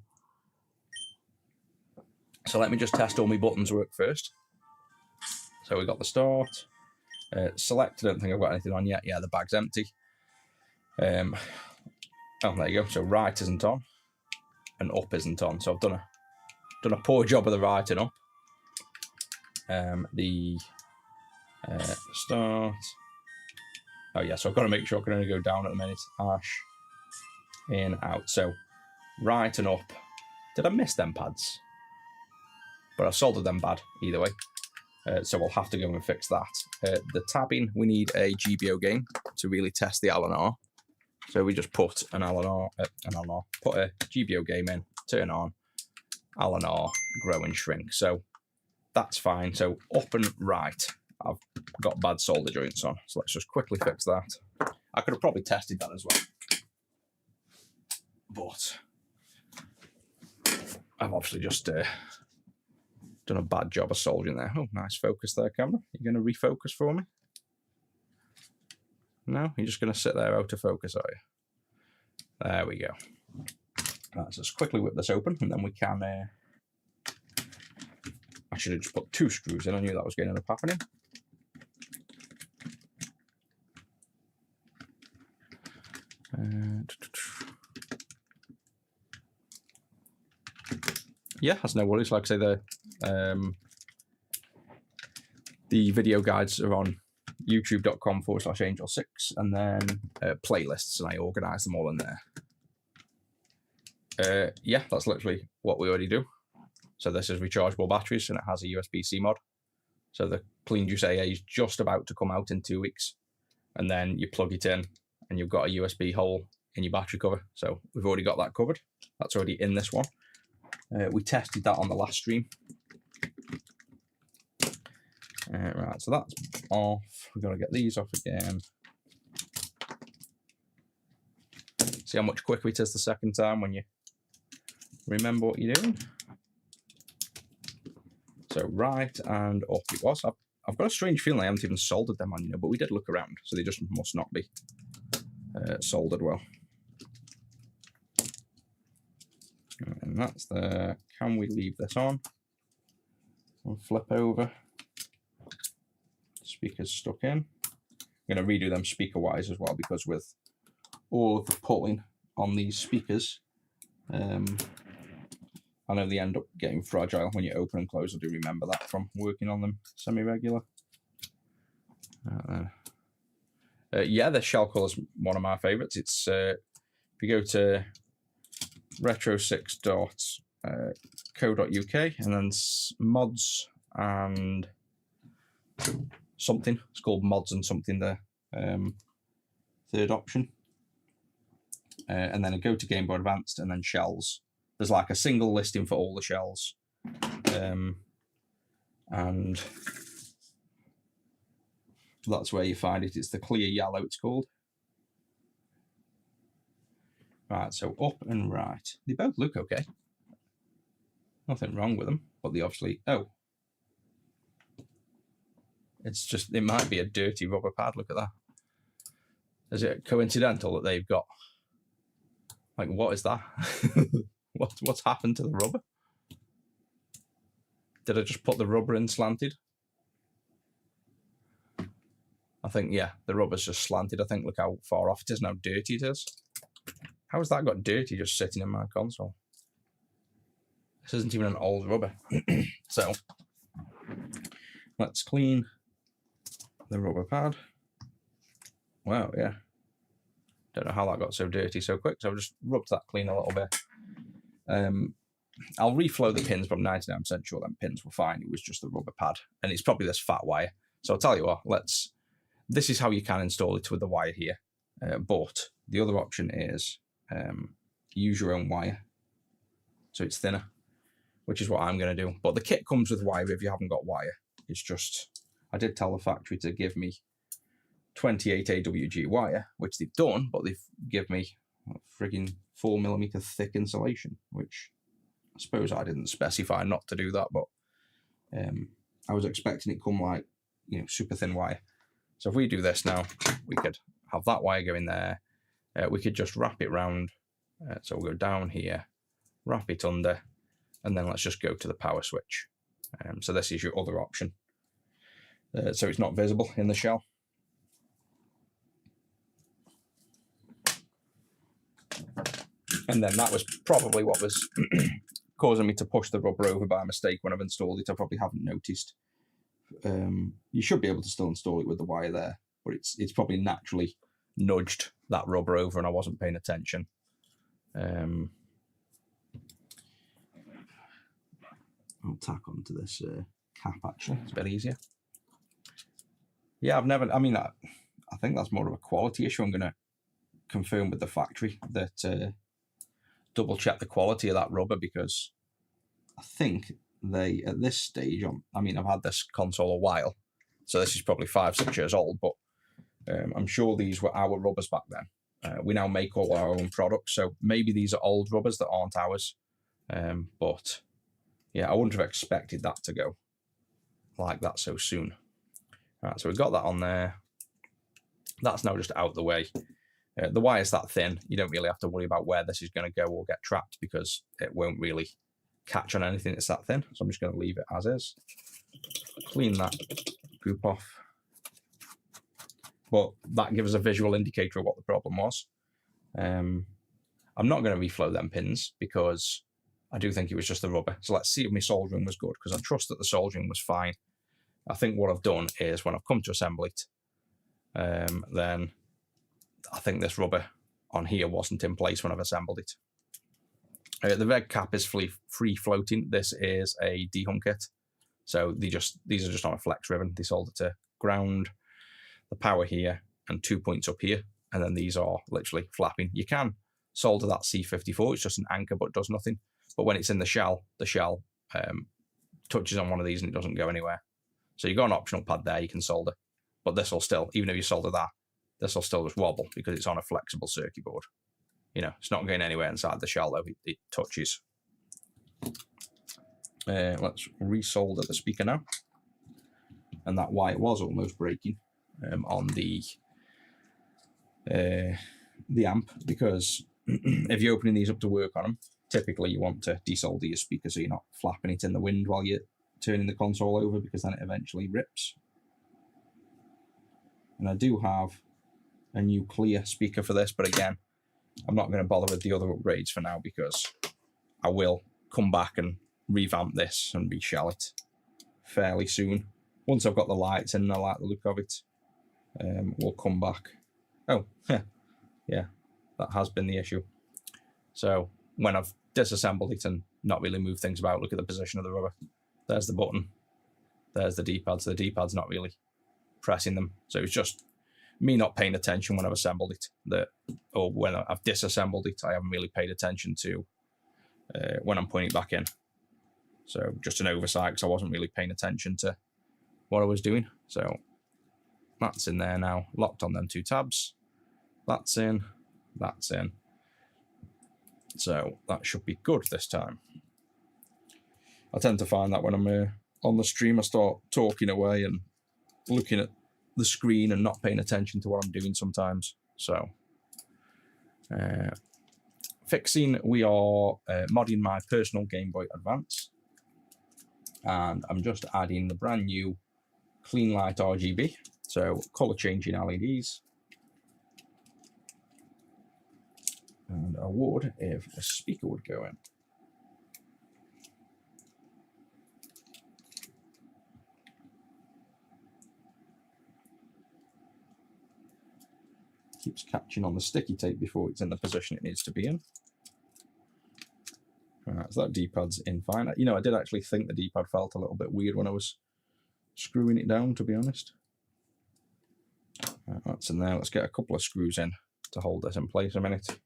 So let me just test all my buttons work first. So we got the start. Select, I don't think I've got anything on yet. Yeah, the bag's empty. Oh, there you go. So right isn't on and up isn't on. So I've done a poor job of the right and up. The start. Oh yeah, so I've got to make sure I can only go down at the minute. Ash, in, out. So right and up. Did I miss them pads? But I've soldered them bad either way. So we'll have to go and fix that. The tabbing, we need a GBO game to really test the Allen R. So we just put put a GBO game in, turn on, Allen R, grow and shrink. So that's fine. So up and right, I've got bad solder joints on. So let's just quickly fix that. I could have probably tested that as well, but I've obviously just done a bad job of soldering there. Oh, nice focus there, camera. You're going to refocus for me? No? You're just going to sit there out of focus, are you? There we go. Right, so let's quickly whip this open, and then we can... I should have just put 2 screws in. I knew that was going to end up happening. Yeah, that's no worries. Like I say, the video guides are on youtube.com/angel6, and then playlists, and I organise them all in there. Yeah, that's literally what we already do. So this is rechargeable batteries, and it has a USB-C mod. So the Clean Juice AA is just about to come out in 2 weeks, and then you plug it in, and you've got a USB hole in your battery cover. So we've already got that covered. That's already in this one. We tested that on the last stream. Right, so that's off. We've got to get these off again. See how much quicker it is the second time when you remember what you're doing. So right and up it was. I've got a strange feeling I haven't even soldered them on, you know, but we did look around, so they just must not be soldered well. And that's there. Can we leave this on? We'll flip over. Speakers stuck in. I'm going to redo them speaker wise as well, because with all of the pulling on these speakers, I know they end up getting fragile when you open and close. I do remember that from working on them semi-regular. Yeah, the shell colour is one of my favourites. It's if you go to retro6.co.uk and then mods and something. It's called mods and something there. Third option. And then go to Game Boy Advanced and then shells. There's like a single listing for all the shells. And that's where you find it. It's the clear yellow, it's called. Right, so up and right. They both look okay. Nothing wrong with them, but they obviously... Oh. It's just, it might be a dirty rubber pad. Look at that. Is it coincidental that they've got... Like, what is that? What's happened to the rubber? Did I just put the rubber in slanted? I think, yeah, the rubber's just slanted. I think, look how far off it is and how dirty it is. How has that got dirty just sitting in my console? This isn't even an old rubber. So, let's clean the rubber pad. Wow, yeah. Don't know how that got so dirty so quick, so I've just rubbed that clean a little bit. I'll reflow the pins, but I'm 99% sure them pins were fine. It was just the rubber pad, and it's probably this fat wire. So I'll tell you what, this is how you can install it with the wire here. But the other option is use your own wire, so it's thinner, which is what I'm going to do. But the kit comes with wire if you haven't got wire. It's just, I did tell the factory to give me 28 AWG wire, which they've done, but they've given me a frigging 4mm thick insulation, which I suppose I didn't specify not to do that, but I was expecting it come like, you know, super thin wire. So if we do this now, we could have that wire going there. We could just wrap it round. So we'll go down here, wrap it under, and then let's just go to the power switch. So this is your other option. So it's not visible in the shell. And then that was probably what was causing me to push the rubber over by mistake when I've installed it. I probably haven't noticed. You should be able to still install it with the wire there, but it's probably naturally nudged that rubber over and I wasn't paying attention. I'll tack onto this cap actually, it's a bit easier. Yeah, I mean, I think that's more of a quality issue. I'm going to confirm with the factory that, double check the quality of that rubber, because I think they, at this stage, I mean, I've had this console a while, so this is probably 5-6 years old, but I'm sure these were our rubbers back then. We now make all our own products, so maybe these are old rubbers that aren't ours. But yeah, I wouldn't have expected that to go like that so soon. All right, so we've got that on there. That's now just out the way. The wire's that thin, you don't really have to worry about where this is going to go or get trapped, because it won't really catch on anything that's that thin. So I'm just going to leave it as is. Clean that goop off. But that gives us a visual indicator of what the problem was. I'm not going to reflow them pins because I do think it was just the rubber. So let's see if my soldering was good, because I trust that the soldering was fine. I think what I've done is when I've come to assemble it, then I think this rubber on here wasn't in place when I've assembled it. The red cap is free floating. This is a dehung kit. So these are just on a flex ribbon. They solder to ground, the power here, and 2 points up here. And then these are literally flapping. You can solder that C54. It's just an anchor, but does nothing. But when it's in the shell touches on one of these and it doesn't go anywhere. So you've got an optional pad there you can solder. But this will still, even if you solder that, this will still just wobble because it's on a flexible circuit board. You know, it's not going anywhere inside the shell though, it touches. Let's resolder the speaker now. And that wire was almost breaking on the amp, because if you're opening these up to work on them, typically you want to desolder your speaker so you're not flapping it in the wind while you're turning the console over, because then it eventually rips. And I do have a new clear speaker for this, but again, I'm not going to bother with the other upgrades for now, because I will come back and revamp this and reshell it fairly soon. Once I've got the lights in and I like the look of it, we'll come back. Oh, yeah, that has been the issue. So when I've disassembled it and not really moved things about, look at the position of the rubber. There's the button. There's the D-pad. So the D-pad's not really pressing them. So it's just me not paying attention when I've assembled it, or when I've disassembled it, I haven't really paid attention to when I'm putting it back in. So just an oversight, because I wasn't really paying attention to what I was doing. So that's in there now, locked on them 2 tabs. That's in, that's in. So that should be good this time. I tend to find that when I'm on the stream, I start talking away and looking at the screen and not paying attention to what I'm doing sometimes. So fixing, we are modding my personal Game Boy Advance, and I'm just adding the brand new clean light RGB, so color changing LEDs. And I would if a speaker would go in. Keeps catching on the sticky tape before it's in the position it needs to be in. Alright, so that D-pad's in fine. You know, I did actually think the D-pad felt a little bit weird when I was screwing it down, to be honest. Right, that's in there. Let's get a couple of screws in to hold this in place a minute.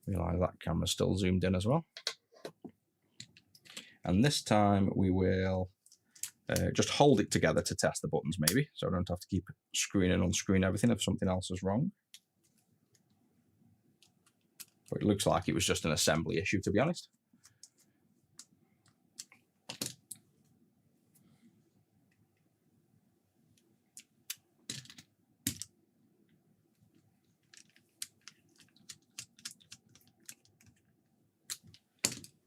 Realise that camera's still zoomed in as well. And this time we will just hold it together to test the buttons, maybe, so I don't have to keep screwing and unscrewing everything if something else is wrong. But it looks like it was just an assembly issue, to be honest.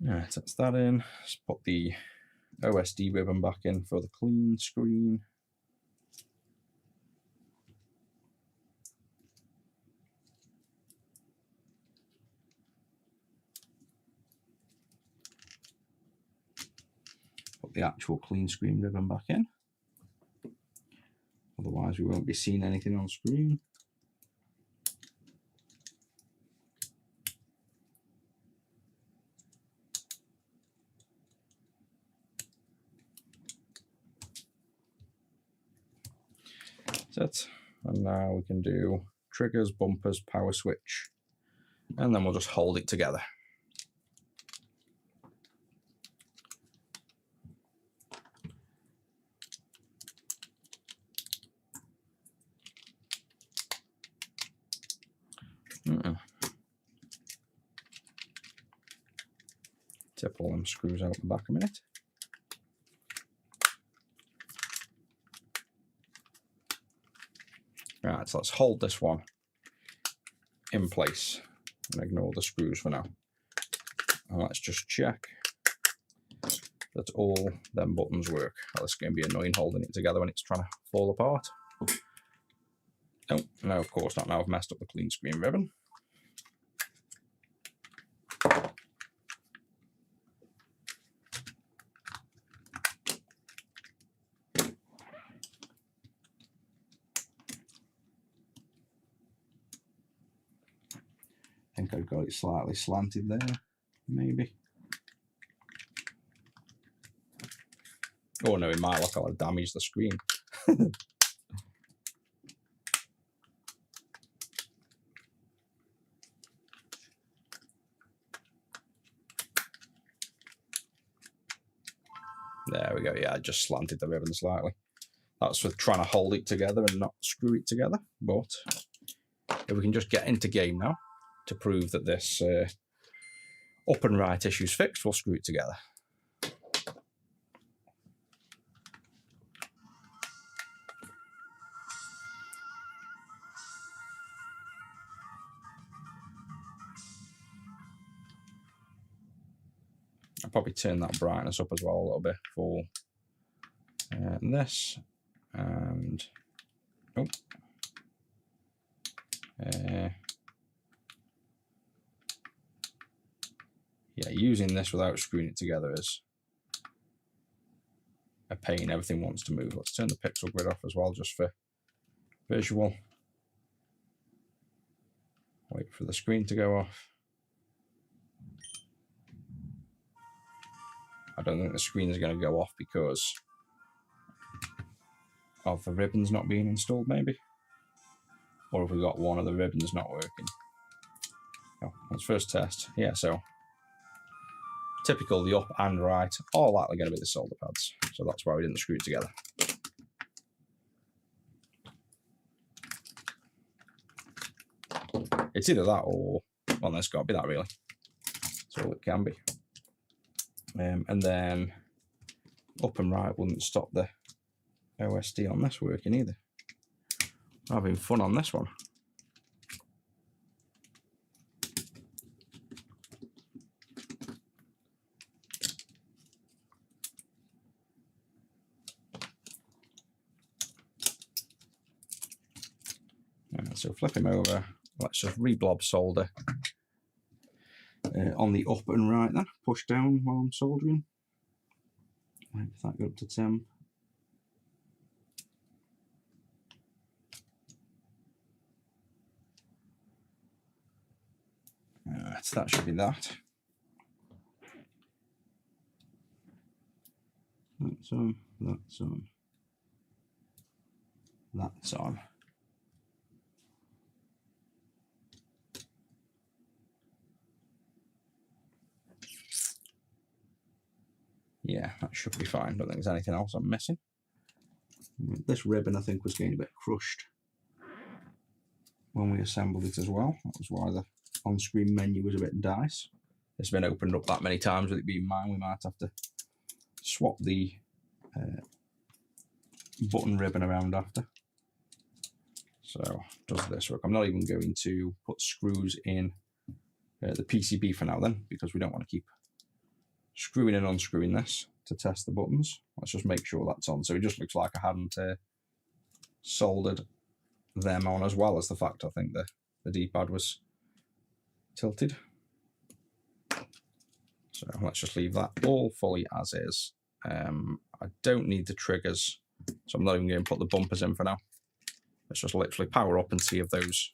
Right, that's that in. Let's put the OSD ribbon back in for the clean screen. Put the actual clean screen ribbon back in. otherwise we won't be seeing anything on screen. That's it. And now we can do triggers, bumpers, power switch, and then we'll just hold it together. Tip all them screws out the back a minute. Right, so let's hold this one in place and ignore the screws for now. And let's just check that all them buttons work. Oh, this is going to be annoying holding it together when it's trying to fall apart. Oh, no, of course not. Now I've messed up the clean screen ribbon. I think I've got it slightly slanted there, maybe. Oh no, it might look like I've damaged the screen. There we go. Yeah, I just slanted the ribbon slightly. That's for trying to hold it together and not screw it together. But if we can just get into game now to prove that this up and right issue's fixed, we'll screw it together. I'll probably turn that brightness up as well a little bit for this, and oh, yeah, using this without screwing it together is a pain. Everything wants to move. Let's turn the pixel grid off as well, just for visual. Wait for the screen to go off. I don't think the screen is going to go off because of the ribbons not being installed, maybe. Or if we got one of the ribbons not working. Oh, let's first test. Yeah, so typical, the up and right are likely going to be the solder pads. So that's why we didn't screw it together. It's either that or, well, there's got to be that really. That's all it can be. And then up and right wouldn't stop the OSD on this working either. I'm having fun on this one. So flip him over. Let's just re-blob solder on the up and right then. Push down while I'm soldering. Wait for that go up to temp. So that should be that. That's on, that's on, that's on. Yeah, that should be fine. Don't think there's anything else I'm missing. This ribbon I think was getting a bit crushed when we assembled it as well. That was why the on-screen menu was a bit dice. It's been opened up that many times with it being mine, we might have to swap the button ribbon around after. So does this work? I'm not even going to put screws in the PCB for now then, because we don't want to keep screwing and unscrewing this to test the buttons. Let's just make sure that's on. So it just looks like I hadn't soldered them on, as well as the fact I think the D-pad was tilted. So let's just leave that all fully as is. I don't need the triggers, so I'm not even going to put the bumpers in for now. Let's just literally power up and see if those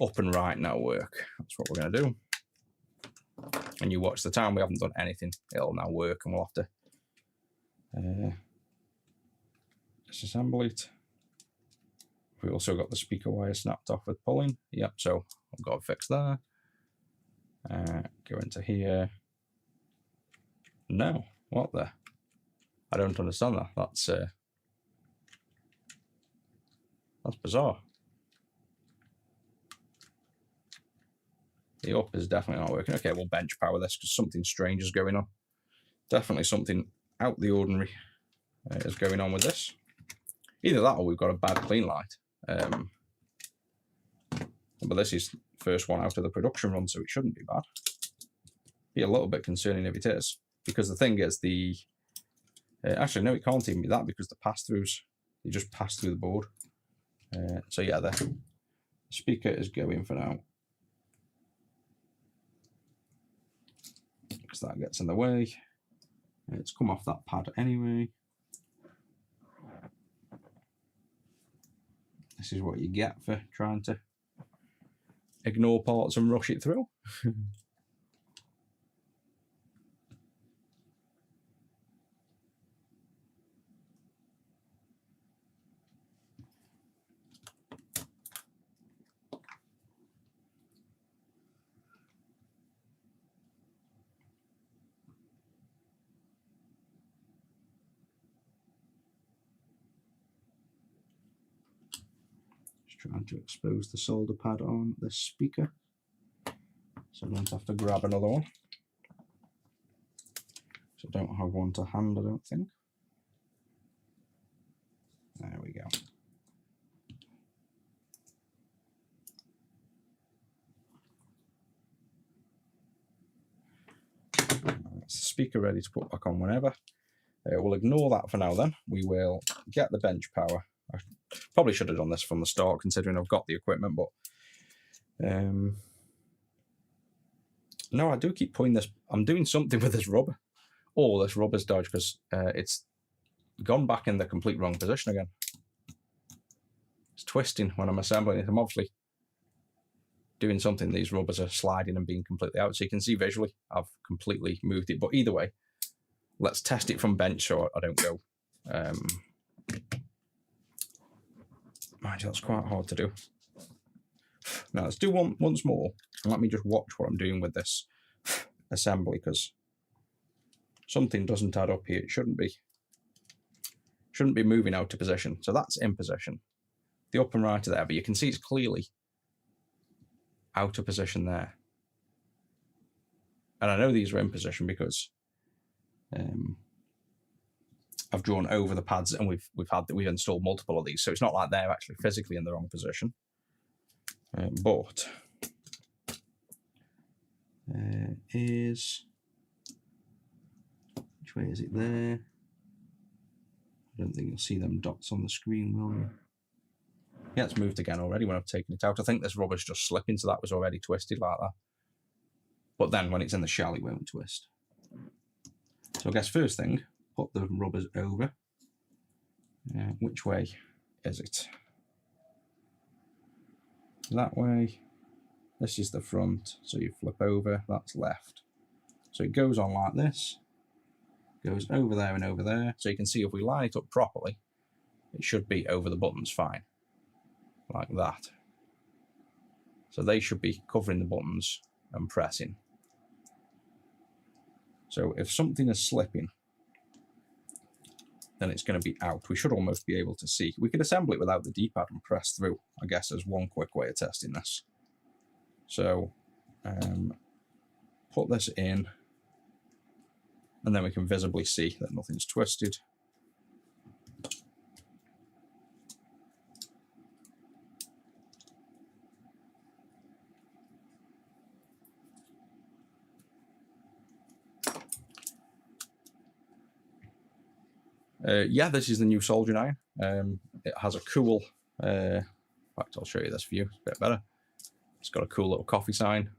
up and right now work. That's what we're going to do. And you watch the time, we haven't done anything. It'll now work, and we'll have to disassemble it. We also got the speaker wire snapped off with pulling. Yep, so I've got to fix that. Go into here. No, what the? I don't understand that. That's bizarre. The up is definitely not working. Okay, we'll bench power this because something strange is going on. Definitely something out the ordinary is going on with this. Either that or we've got a bad clean light. But this is the first one out of the production run, so it shouldn't be bad. Be a little bit concerning if it is, because the thing is the actually no, it can't even be that because the pass-throughs, they just pass through the board. So yeah, the speaker is going for now because that gets in the way. It's come off that pad anyway. This is what you get for trying to ignore parts and rush it through. Trying to expose the solder pad on this speaker, so I don't have to grab another one. So I don't have one to hand, I don't think. There we go. That's the speaker ready to put back on whenever. We'll ignore that for now then. We will get the bench power. I probably should have done this from the start considering I've got the equipment, but no, I do keep putting this. I'm doing something with this rubber. Oh, this rubber's dodged because it's gone back in the complete wrong position again. It's twisting when I'm assembling it. I'm obviously doing something. These rubbers are sliding and being completely out, so you can see visually I've completely moved it. But either way, let's test it from bench so I don't go. Mind you, that's quite hard to do. Now let's do one once more, and let me just watch what I'm doing with this assembly, because something doesn't add up here. It shouldn't be moving out of position. So that's in position. The up and right are there, but you can see it's clearly out of position there. And I know these are in position because I've drawn over the pads, and we've installed multiple of these, so it's not like they're actually physically in the wrong position. But which way is it there? I don't think you'll see them dots on the screen, will you? Yeah, it's moved again already when I've taken it out. I think this rubber's just slipping, so that was already twisted like that. But then when it's in the shell, it won't twist. So I guess first thing, put the rubbers over. Which way is it? That way. This is the front, so you flip over, that's left. So it goes on like this, goes over there and over there. So you can see if we line it up properly, it should be over the buttons fine, like that. So they should be covering the buttons and pressing. So if something is slipping, then it's going to be out. We should almost be able to see. We could assemble it without the D-pad and press through, I guess, as one quick way of testing this. So put this in, and then we can visibly see that nothing's twisted. Yeah, this is the new soldering iron. It has a cool, in fact, I'll show you this for you, it's a bit better. It's got a cool little coffee sign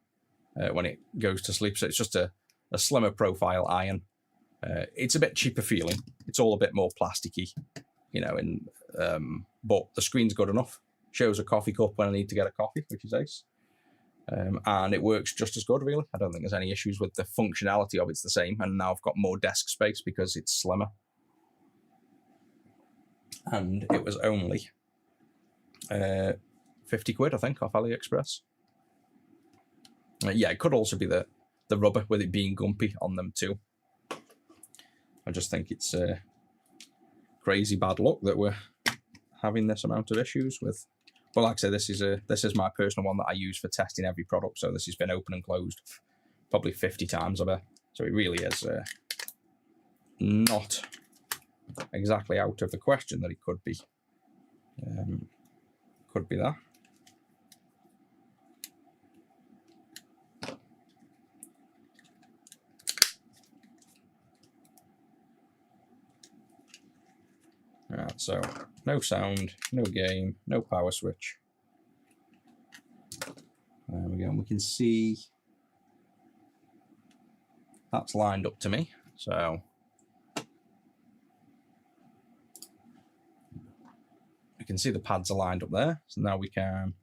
when it goes to sleep. So it's just a slimmer profile iron. It's a bit cheaper feeling. It's all a bit more plasticky, you know, but the screen's good enough. Shows a coffee cup when I need to get a coffee, which is ace. And it works just as good, really. I don't think there's any issues with the functionality of it's the same. And now I've got more desk space because it's slimmer. And it was only 50 quid, I think, off AliExpress. Yeah, it could also be the rubber with it being gumpy on them too. I just think it's crazy bad luck that we're having this amount of issues with. But like I say, this is my personal one that I use for testing every product. So this has been open and closed probably 50 times, I bet. So it really is not exactly out of the question that it could be. Could be that. Right, so no sound, no game, no power switch. There we go. We can see that's lined up to me. So we can see the pads are lined up there. So now we can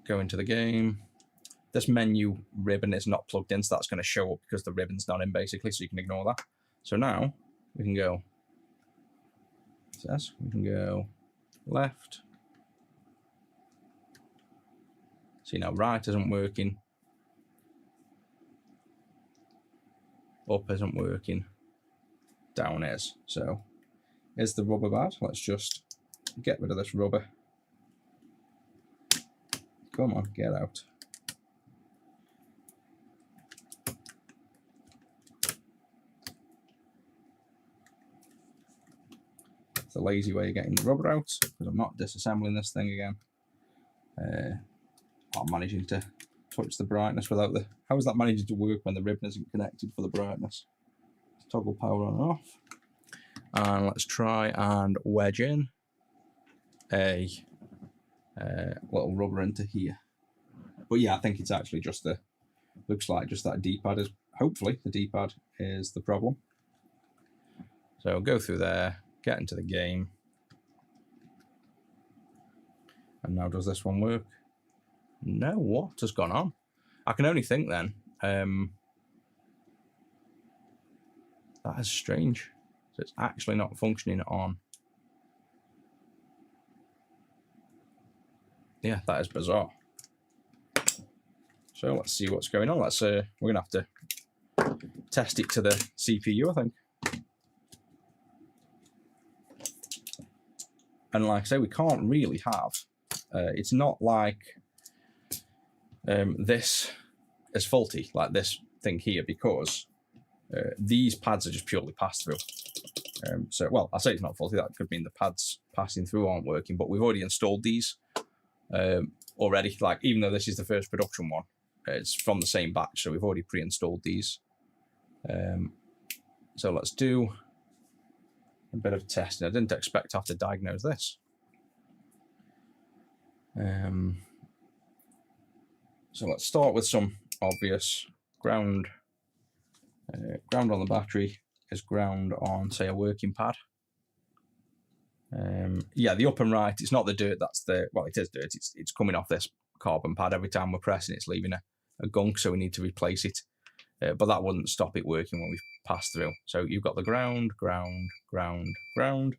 go into the game. This menu ribbon is not plugged in, so that's going to show up because the ribbon's not in, basically, so you can ignore that. So now we can go, we can go left. See, now right isn't working. Up isn't working. Down is. So is the rubber bad? Let's just get rid of this rubber. Come on, get out. It's a lazy way of getting the rubber out because I'm not disassembling this thing again. I'm managing to touch the brightness without the... How is that managing to work when the ribbon isn't connected for the brightness? Let's toggle power on and off. And let's try and wedge in a little rubber into here. But yeah, I think it's actually just the... Looks like just that D-pad is... Hopefully the D-pad is the problem. So go through there. Get into the game. And now does this one work? No, what has gone on? I can only think then. That is strange. So it's actually not functioning on. Yeah, that is bizarre. So let's see what's going on. Let's we're gonna have to test it to the CPU, I think. And like I say, we can't really have, it's not like this is faulty, like this thing here, because these pads are just purely pass-through. So, well, I say it's not faulty, that could mean the pads passing through aren't working, but we've already installed these already, like even though this is the first production one, it's from the same batch, so we've already pre-installed these. So let's do a bit of testing. I didn't expect to have to diagnose this. So let's start with some obvious ground. Ground on the battery is ground on, say, a working pad. Yeah, the up and right, it's not the dirt, that's the, well, it is dirt, it's coming off this carbon pad. Every time we're pressing, it's leaving a gunk, so we need to replace it. But that wouldn't stop it working when we pass through. So you've got the ground, ground, ground, ground.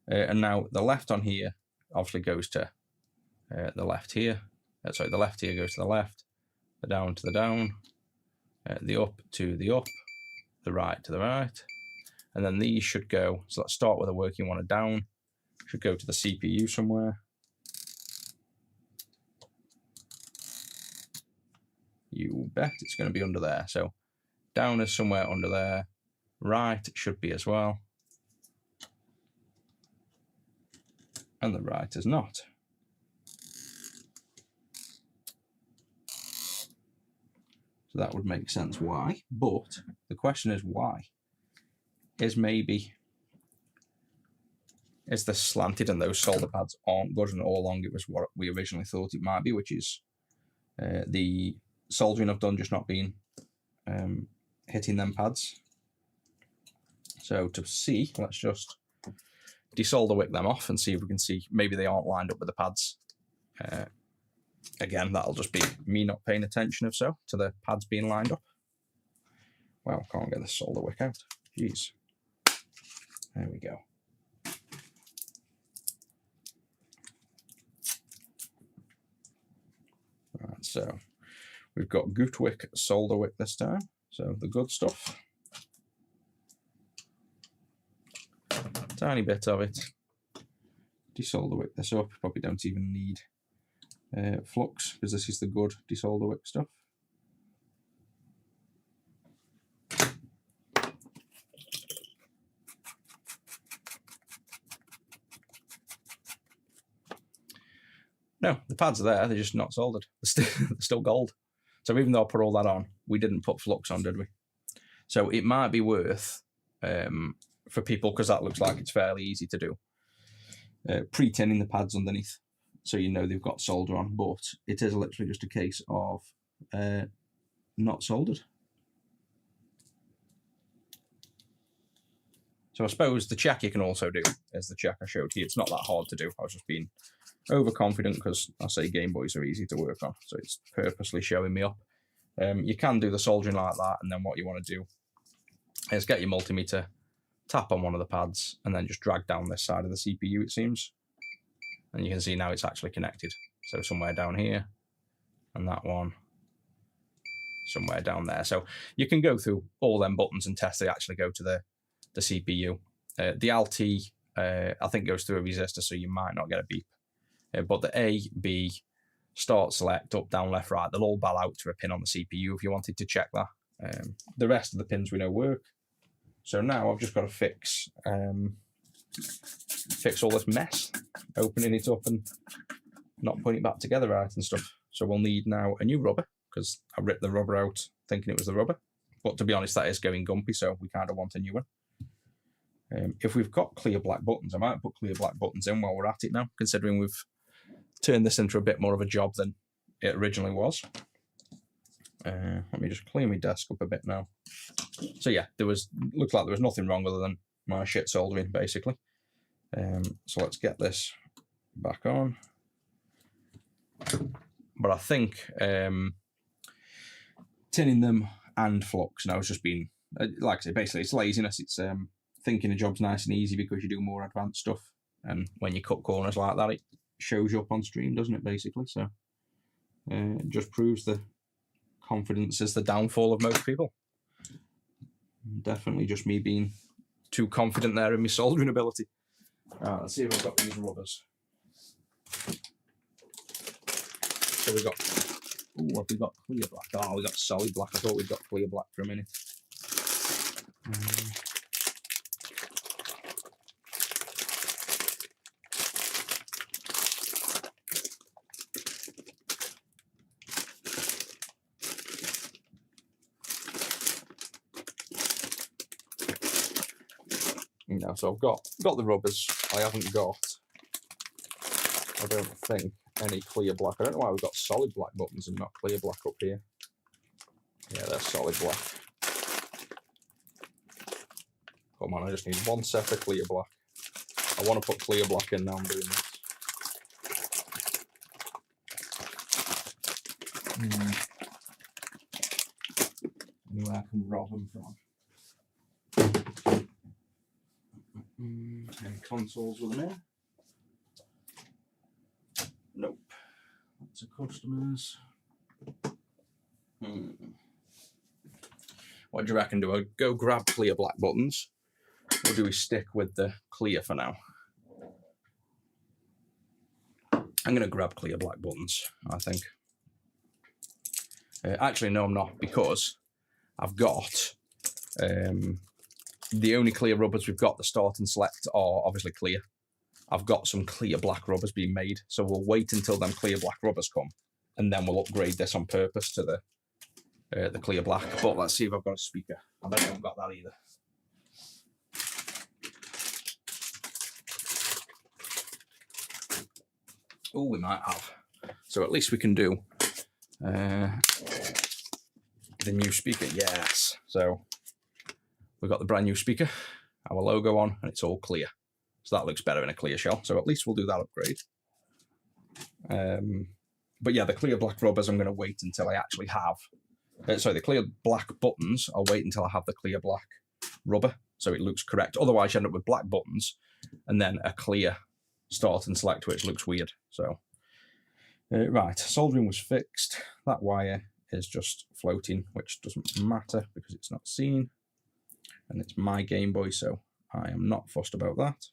And now the left on here obviously goes to the left here. Sorry, the left here goes to the left, the down to the down, the up to the up, the right to the right. And then these should go, so let's start with a working one, a down, should go to the CPU somewhere. You bet it's going to be under there. So down is somewhere under there. Right should be as well. And the right is not. So that would make sense why. But the question is why? Is this slanted and those solder pads aren't good, and all along it was what we originally thought it might be, which is the soldering I've done just not been hitting them pads. So to see, let's just desolder wick them off and see if we can see maybe they aren't lined up with the pads. Again, that'll just be me not paying attention, if so, to the pads being lined up. Wow, can't get the solder wick out. Jeez. There we go. Right, so we've got Gutwick solder wick this time, so the good stuff. Tiny bit of it. Desolder wick this up. Probably don't even need flux because this is the good desolder wick stuff. No, the pads are there, they're just not soldered. They're still gold. So even though I put all that on, we didn't put flux on, did we? So it might be worth, for people, because that looks like it's fairly easy to do, pre-tinning the pads underneath, so you know they've got solder on, but it is literally just a case of not soldered. So I suppose the check you can also do is the check I showed here. It's not that hard to do. I was just being overconfident because I say Game Boys are easy to work on, so it's purposely showing me up. You can do the soldering like that, and then what you want to do is get your multimeter, tap on one of the pads, and then just drag down this side of the CPU, it seems. And you can see now it's actually connected. So somewhere down here, and that one somewhere down there. So you can go through all them buttons and test they actually go to the CPU. The LT, I think, goes through a resistor, so you might not get a beep. But the A, B, start, select, up, down, left, right, they'll all bell out to a pin on the CPU if you wanted to check that. The rest of the pins we know work. So now I've just got to fix all this mess, opening it up and not putting it back together right and stuff. So we'll need now a new rubber, because I ripped the rubber out thinking it was the rubber. But to be honest, that is going gumpy, so we kind of want a new one. If we've got clear black buttons, I might put clear black buttons in while we're at it now, considering we've turned this into a bit more of a job than it originally was. Let me just clean my desk up a bit now. So yeah, looked like there was nothing wrong other than my shit soldering, basically. So let's get this back on. But I think tinning them and flux, and I was just being, like I say, basically it's laziness. It's thinking a job's nice and easy because you do more advanced stuff, and when you cut corners like that, it shows you up on stream, doesn't it, basically? So it just proves the confidence is the downfall of most people. Definitely just me being too confident there in my soldering ability. Let's see if I've got these rubbers. So we got, what have we got? Clear black. Oh, we got solid black. I thought we'd got clear black for a minute. No, so I've got the rubbers. I haven't got, I don't think, any clear black. I don't know why we've got solid black buttons and not clear black up here. Yeah, they're solid black. Come on, I just need one set of clear black. I want to put clear black in now I'm doing this. Anywhere I can rob them from. Any consoles with them in? Nope. That's a customer's. What do you reckon? Do I go grab clear black buttons, or do we stick with the clear for now? I'm going to grab clear black buttons, I think. Actually, no, I'm not, because I've got the only clear rubbers we've got, the start and select, are obviously clear. I've got some clear black rubbers being made, so we'll wait until them clear black rubbers come, and then we'll upgrade this on purpose to the clear black. But let's see if I've got a speaker. I bet I haven't got that either. Oh, we might have. So at least we can do the new speaker. Yes. So we've got the brand new speaker. our logo on, and it's all clear. So that looks better in a clear shell. So at least we'll do that upgrade. But yeah, the clear black rubbers, I'm going to wait until I actually have. Sorry, the clear black buttons, I'll wait until I have the clear black rubber, so it looks correct. Otherwise, you end up with black buttons and then a clear start and select, which looks weird. So, right, soldering was fixed. That wire is just floating, which doesn't matter because it's not seen. And it's my Game Boy, so I am not fussed about that.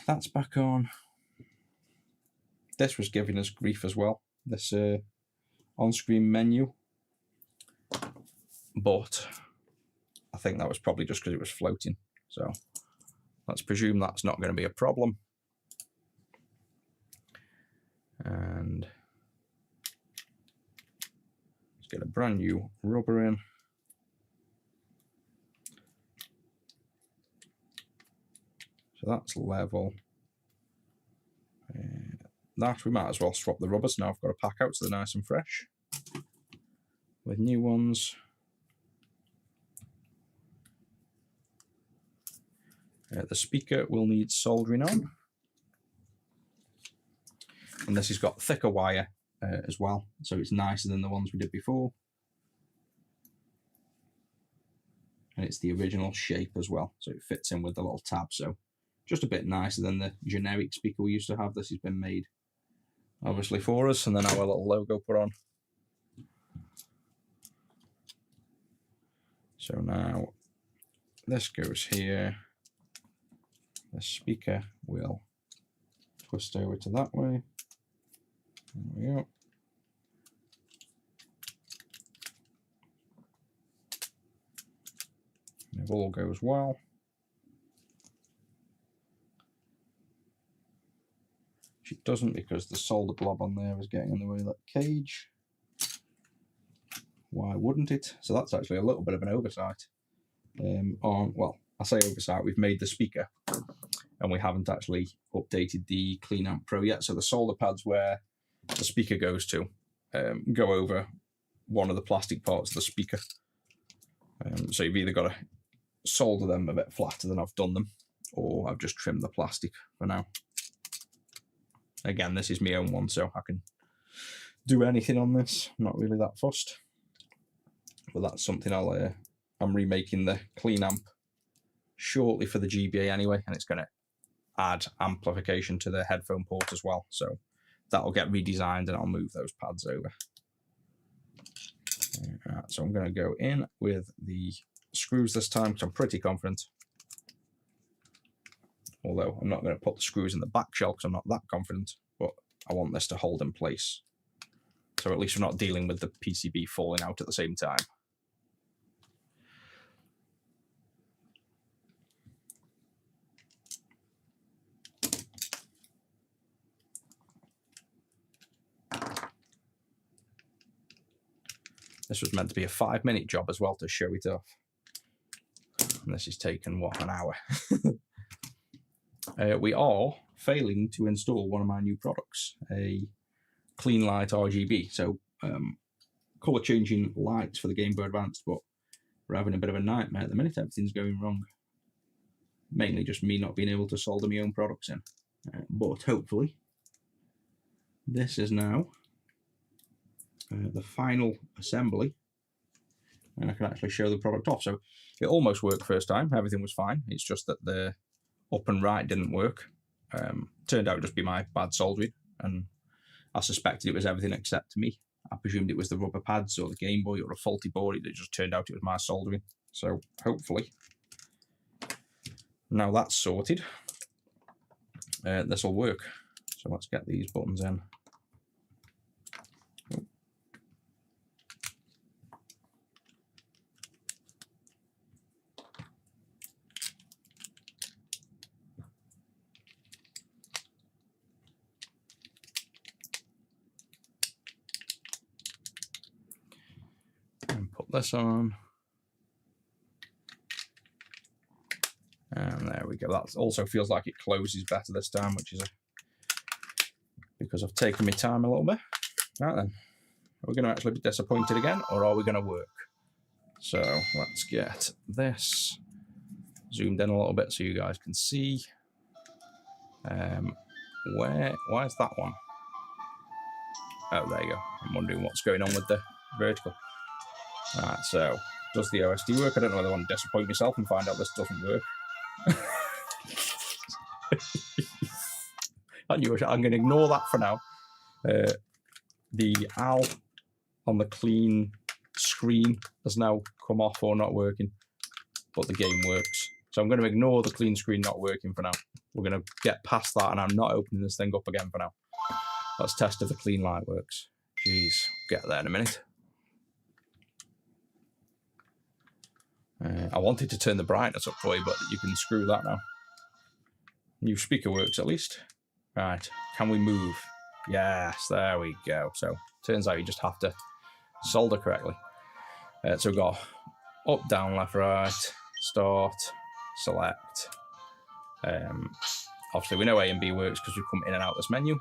That's back on. This was giving us grief as well, this on-screen menu. But I think that was probably just because it was floating. So let's presume that's not going to be a problem. And let's get a brand new rubber in. So that's level. That we might as well swap the rubbers. Now I've got a pack out, so they're nice and fresh with new ones. The speaker will need soldering on, and this has got thicker wire as well, so it's nicer than the ones we did before, and it's the original shape as well, so it fits in with the little tab. So just a bit nicer than the generic speaker we used to have. This has been made obviously for us, and then our little logo put on. So now this goes here. The speaker will twist over to that way. There we go. And if all goes well, it doesn't, because the solder blob on there is getting in the way of that cage. Why wouldn't it? So that's actually a little bit of an oversight. Well, I say oversight, we've made the speaker and we haven't actually updated the CleanAmp Pro yet. So the solder pads where the speaker goes to go over one of the plastic parts of the speaker. So you've either got to solder them a bit flatter than I've done them, or I've just trimmed the plastic for now. Again, this is my own one, so I can do anything on this. I'm not really that fussed. But that's something I'm remaking the CleanAmp shortly for the GBA anyway, and it's going to add amplification to the headphone port as well. So that'll get redesigned and I'll move those pads over. Right, so I'm going to go in with the screws this time because I'm pretty confident. Although I'm not going to put the screws in the back shell because I'm not that confident, but I want this to hold in place. So at least we're not dealing with the PCB falling out at the same time. This was meant to be a 5-minute job as well to show it off. And this has taken, what, an hour? We are failing to install one of my new products, a Clean Light RGB. So colour changing lights for the Game Boy Advance, but we're having a bit of a nightmare at the minute. Everything's going wrong. Mainly just me not being able to solder my own products in. But hopefully this is now the final assembly, and I can actually show the product off. So it almost worked first time. Everything was fine. It's just that the up and right didn't work. Turned out to just be my bad soldering, and I suspected it was everything except me. I presumed it was the rubber pads or the Game Boy or a faulty board. It just turned out it was my soldering. So hopefully now that's sorted, this will work. So let's get these buttons in. This on, and there we go. That also feels like it closes better this time, which is because I've taken my time a little bit. Right then, Are we going to actually be disappointed again, or are we going to work? So let's get this zoomed in a little bit so you guys can see. Why is that one? Oh, there you go. I'm wondering what's going on with the vertical. Alright, so does the OSD work? I don't know whether I want to disappoint myself and find out this doesn't work. I'm going to ignore that for now. The AL on the clean screen has now come off or not working, but the game works. So I'm going to ignore the clean screen not working for now. We're going to get past that, and I'm not opening this thing up again for now. Let's test if the clean light works. Jeez, get there in a minute. I wanted to turn the brightness up for you, but you can screw that now. New speaker works at least. Right, can we move? Yes, there we go. So turns out you just have to solder correctly. So we've got up, down, left, right, start, select. Obviously we know A and B works because we've come in and out this menu.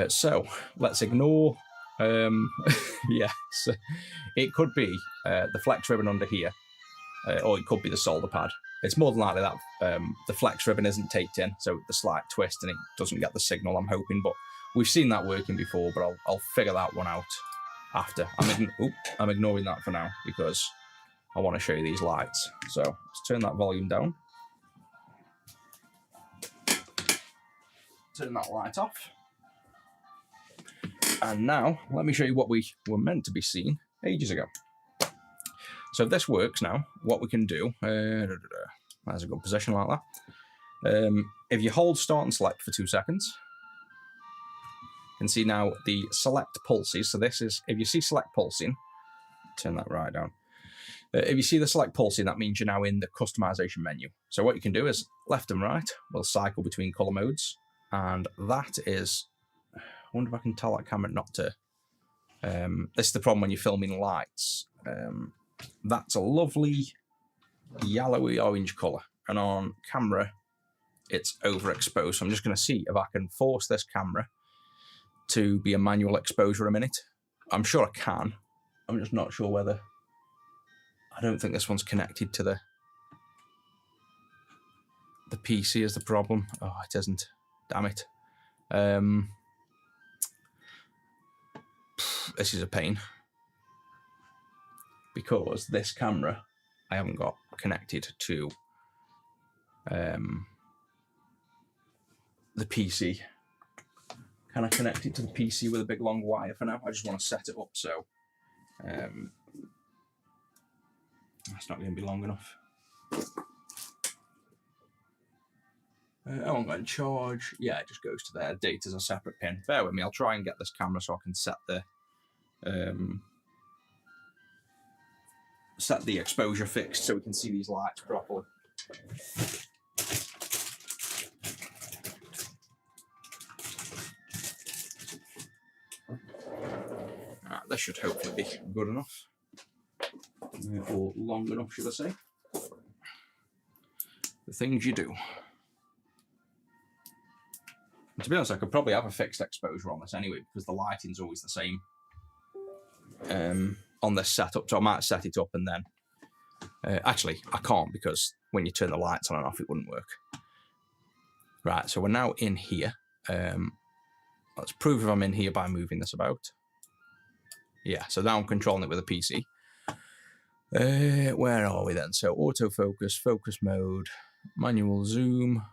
So let's ignore, yes, it could be the flex ribbon under here, or it could be the solder pad. It's more than likely that the flex ribbon isn't taped in, so the slight twist and it doesn't get the signal, I'm hoping, but we've seen that working before, but I'll figure that one out after. I'm ignoring that for now because I want to show you these lights. So let's turn that volume down. Turn that light off. And now, let me show you what we were meant to be seeing ages ago. So if this works now, what we can do, there's a good position like that. If you hold start and select for 2 seconds, you can see now the select pulses. So this is, if you see select pulsing, turn that right down. If you see the select pulsing, that means you're now in the customization menu. So what you can do is left and right will cycle between color modes. And that is, I wonder if I can tell that camera not to. This is the problem when you're filming lights. That's a lovely yellowy orange color, and on camera it's overexposed. So I'm just going to see if I can force this camera to be a manual exposure a minute. I'm sure I can. I'm just not sure whether. I don't think this one's connected to the PC is the problem. Oh, it isn't. Damn it. This is a pain because this camera I haven't got connected to the PC. Can I connect it to the PC with a big long wire for now? I just want to set it up so that's not going to be long enough. I haven't got in charge. Yeah, it just goes to there. Data's a separate pin. Bear with me. I'll try and get this camera so I can set the exposure fixed so we can see these lights properly. Right, this should hopefully be good enough. Or long enough, should I say. The things you do. And to be honest, I could probably have a fixed exposure on this anyway because the lighting's always the same on this setup. So I might set it up and then... actually, I can't because when you turn the lights on and off, it wouldn't work. Right, so we're now in here. Let's prove if I'm in here by moving this about. Yeah, so now I'm controlling it with a PC. Where are we then? So autofocus, focus mode, manual zoom.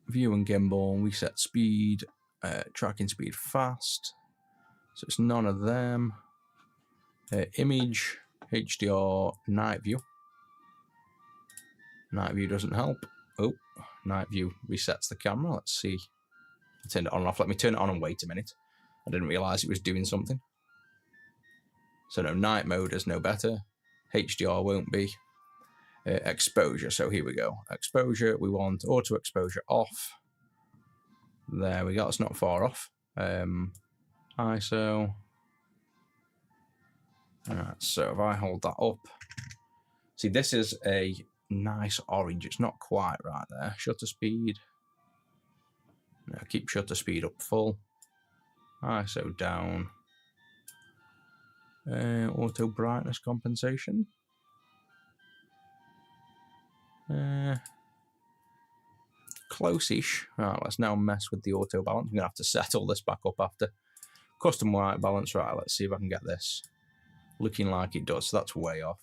View and gimbal, reset speed, tracking speed fast. So it's none of them. Image, HDR, night view. Night view doesn't help. Oh, night view resets the camera. Let's see. I turned it on and off. Let me turn it on and wait a minute. I didn't realize it was doing something. So no, night mode is no better. HDR won't be. Exposure, so here we go. Exposure, we want auto exposure off. There we go, it's not far off. ISO. Alright, so if I hold that up. See, this is a nice orange. It's not quite right there. Shutter speed. No, keep shutter speed up full. ISO down. Auto brightness compensation. Close-ish. Right, let's now mess with the auto balance. I'm going to have to set all this back up after. Custom white balance. Right, let's see if I can get this looking like it does. So that's way off.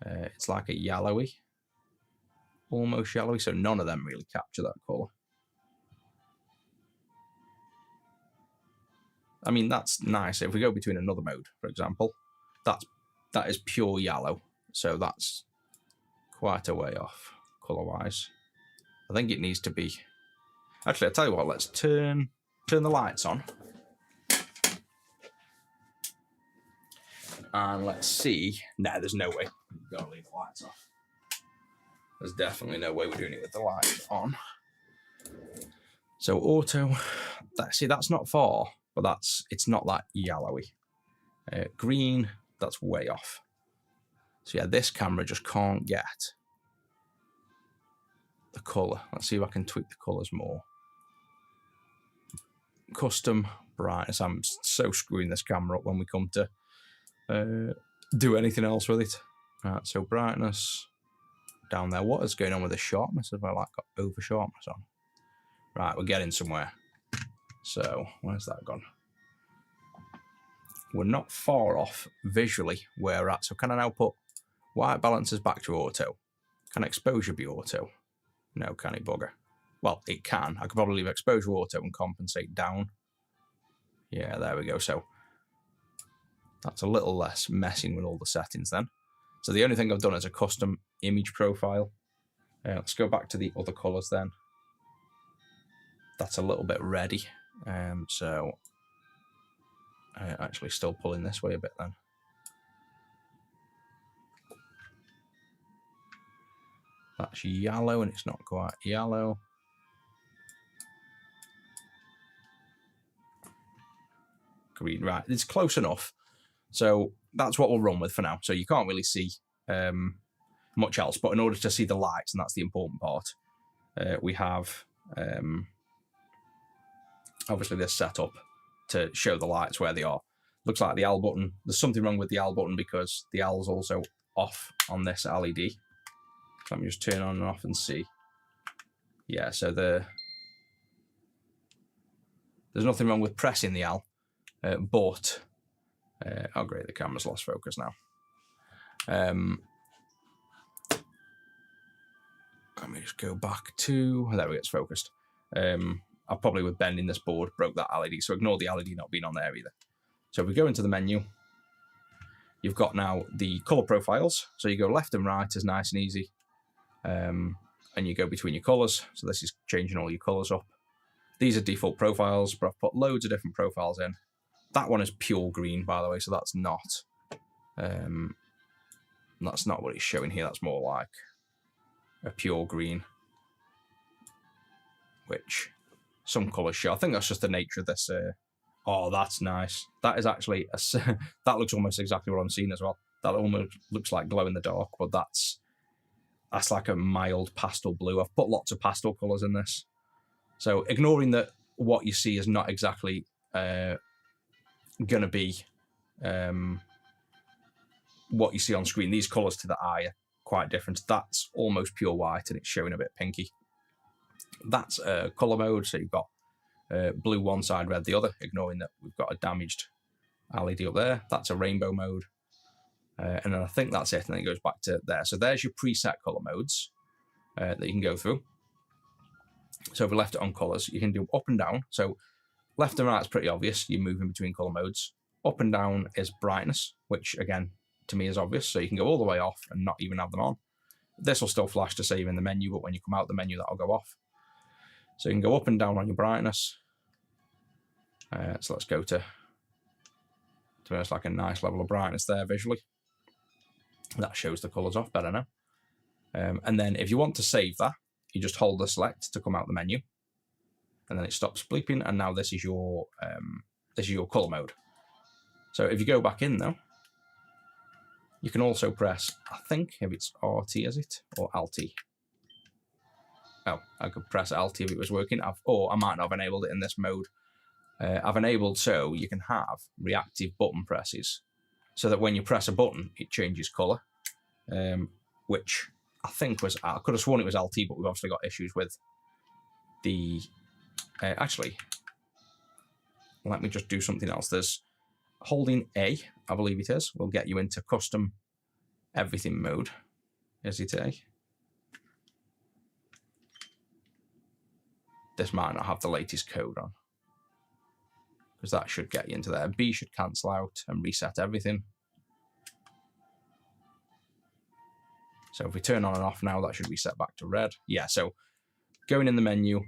It's like a yellowy. Almost yellowy, so none of them really capture that colour. I mean, that's nice. If we go between another mode, for example, that is pure yellow. So that's quite a way off colour-wise. I think it needs to be... Actually, I'll tell you what, let's turn the lights on. And let's see... No, there's no way. We've got to leave the lights off. There's definitely no way we're doing it with the lights on. So auto... See, that's not far, but it's not that yellowy. Green, that's way off. So yeah, this camera just can't get the colour. Let's see if I can tweak the colours more. Custom brightness. I'm so screwing this camera up when we come to do anything else with it. Right, so brightness down there. What is going on with the sharpness? Have I like got over sharpness on? Right, we're getting somewhere. So where's that gone? We're not far off visually where we're at. So can I now put white balances back to auto? Can exposure be auto? No, can it, bugger? Well, it can. I could probably leave exposure auto and compensate down. Yeah, there we go. So that's a little less messing with all the settings then. So the only thing I've done is a custom image profile. Let's go back to the other colours then. That's a little bit reddy. So actually still pulling this way a bit then. That's yellow and it's not quite yellow. Green, right, it's close enough. So that's what we'll run with for now. So you can't really see much else, but in order to see the lights, and that's the important part, we have obviously this setup to show the lights where they are. Looks like the L button, there's something wrong with the L button because the L is also off on this LED. So let me just turn on and off and see. Yeah, so there's nothing wrong with pressing the L, but oh great, the camera's lost focus now. Let me just go back to, there we go, it's focused. I probably with bending this board broke that LED, so ignore the LED not being on there either. So if we go into the menu, you've got now the color profiles. So you go left and right is nice and easy. And you go between your colors. So this is changing all your colors up. These are default profiles, but I've put loads of different profiles in. That one is pure green, by the way, so that's not what it's showing here. That's more like a pure green, which some colors show. I think that's just the nature of this. Oh, that's nice. That is actually that looks almost exactly what I'm seeing as well. That almost looks like glow in the dark, but that's like a mild pastel blue. I've put lots of pastel colors in this, so ignoring that what you see is not exactly gonna be what you see on screen. These colors to the eye are quite different. That's almost pure white and it's showing a bit pinky. That's color mode, so you've got blue one side, red the other, ignoring that we've got a damaged LED up there. That's a rainbow mode. And then I think that's it, and then it goes back to there. So there's your preset color modes that you can go through. So if we left it on colors, you can do up and down. So left and right is pretty obvious. You're moving between color modes. Up and down is brightness, which again, to me is obvious. So you can go all the way off and not even have them on. This will still flash to save in the menu, but when you come out the menu, that'll go off. So you can go up and down on your brightness. So let's go to it's like a nice level of brightness there visually. That shows the colours off better now. And then if you want to save that, you just hold the select to come out the menu, and then it stops bleeping. And now this is your colour mode. So if you go back in though, You can also press, I think if it's RT, is it? Or Alt? Oh, I could press Alt if it was working. Or I might not have enabled it in this mode. I've enabled so you can have reactive button presses, so that when you press a button, it changes colour, which I think was, I could have sworn it was LT, but we've obviously got issues with the, actually, let me just do something else. There's holding A, I believe it is, will get you into custom everything mode. Is it A? This might not have the latest code on, because that should get you into there. B should cancel out and reset everything. So if we turn on and off now, that should reset back to red. Yeah, so going in the menu,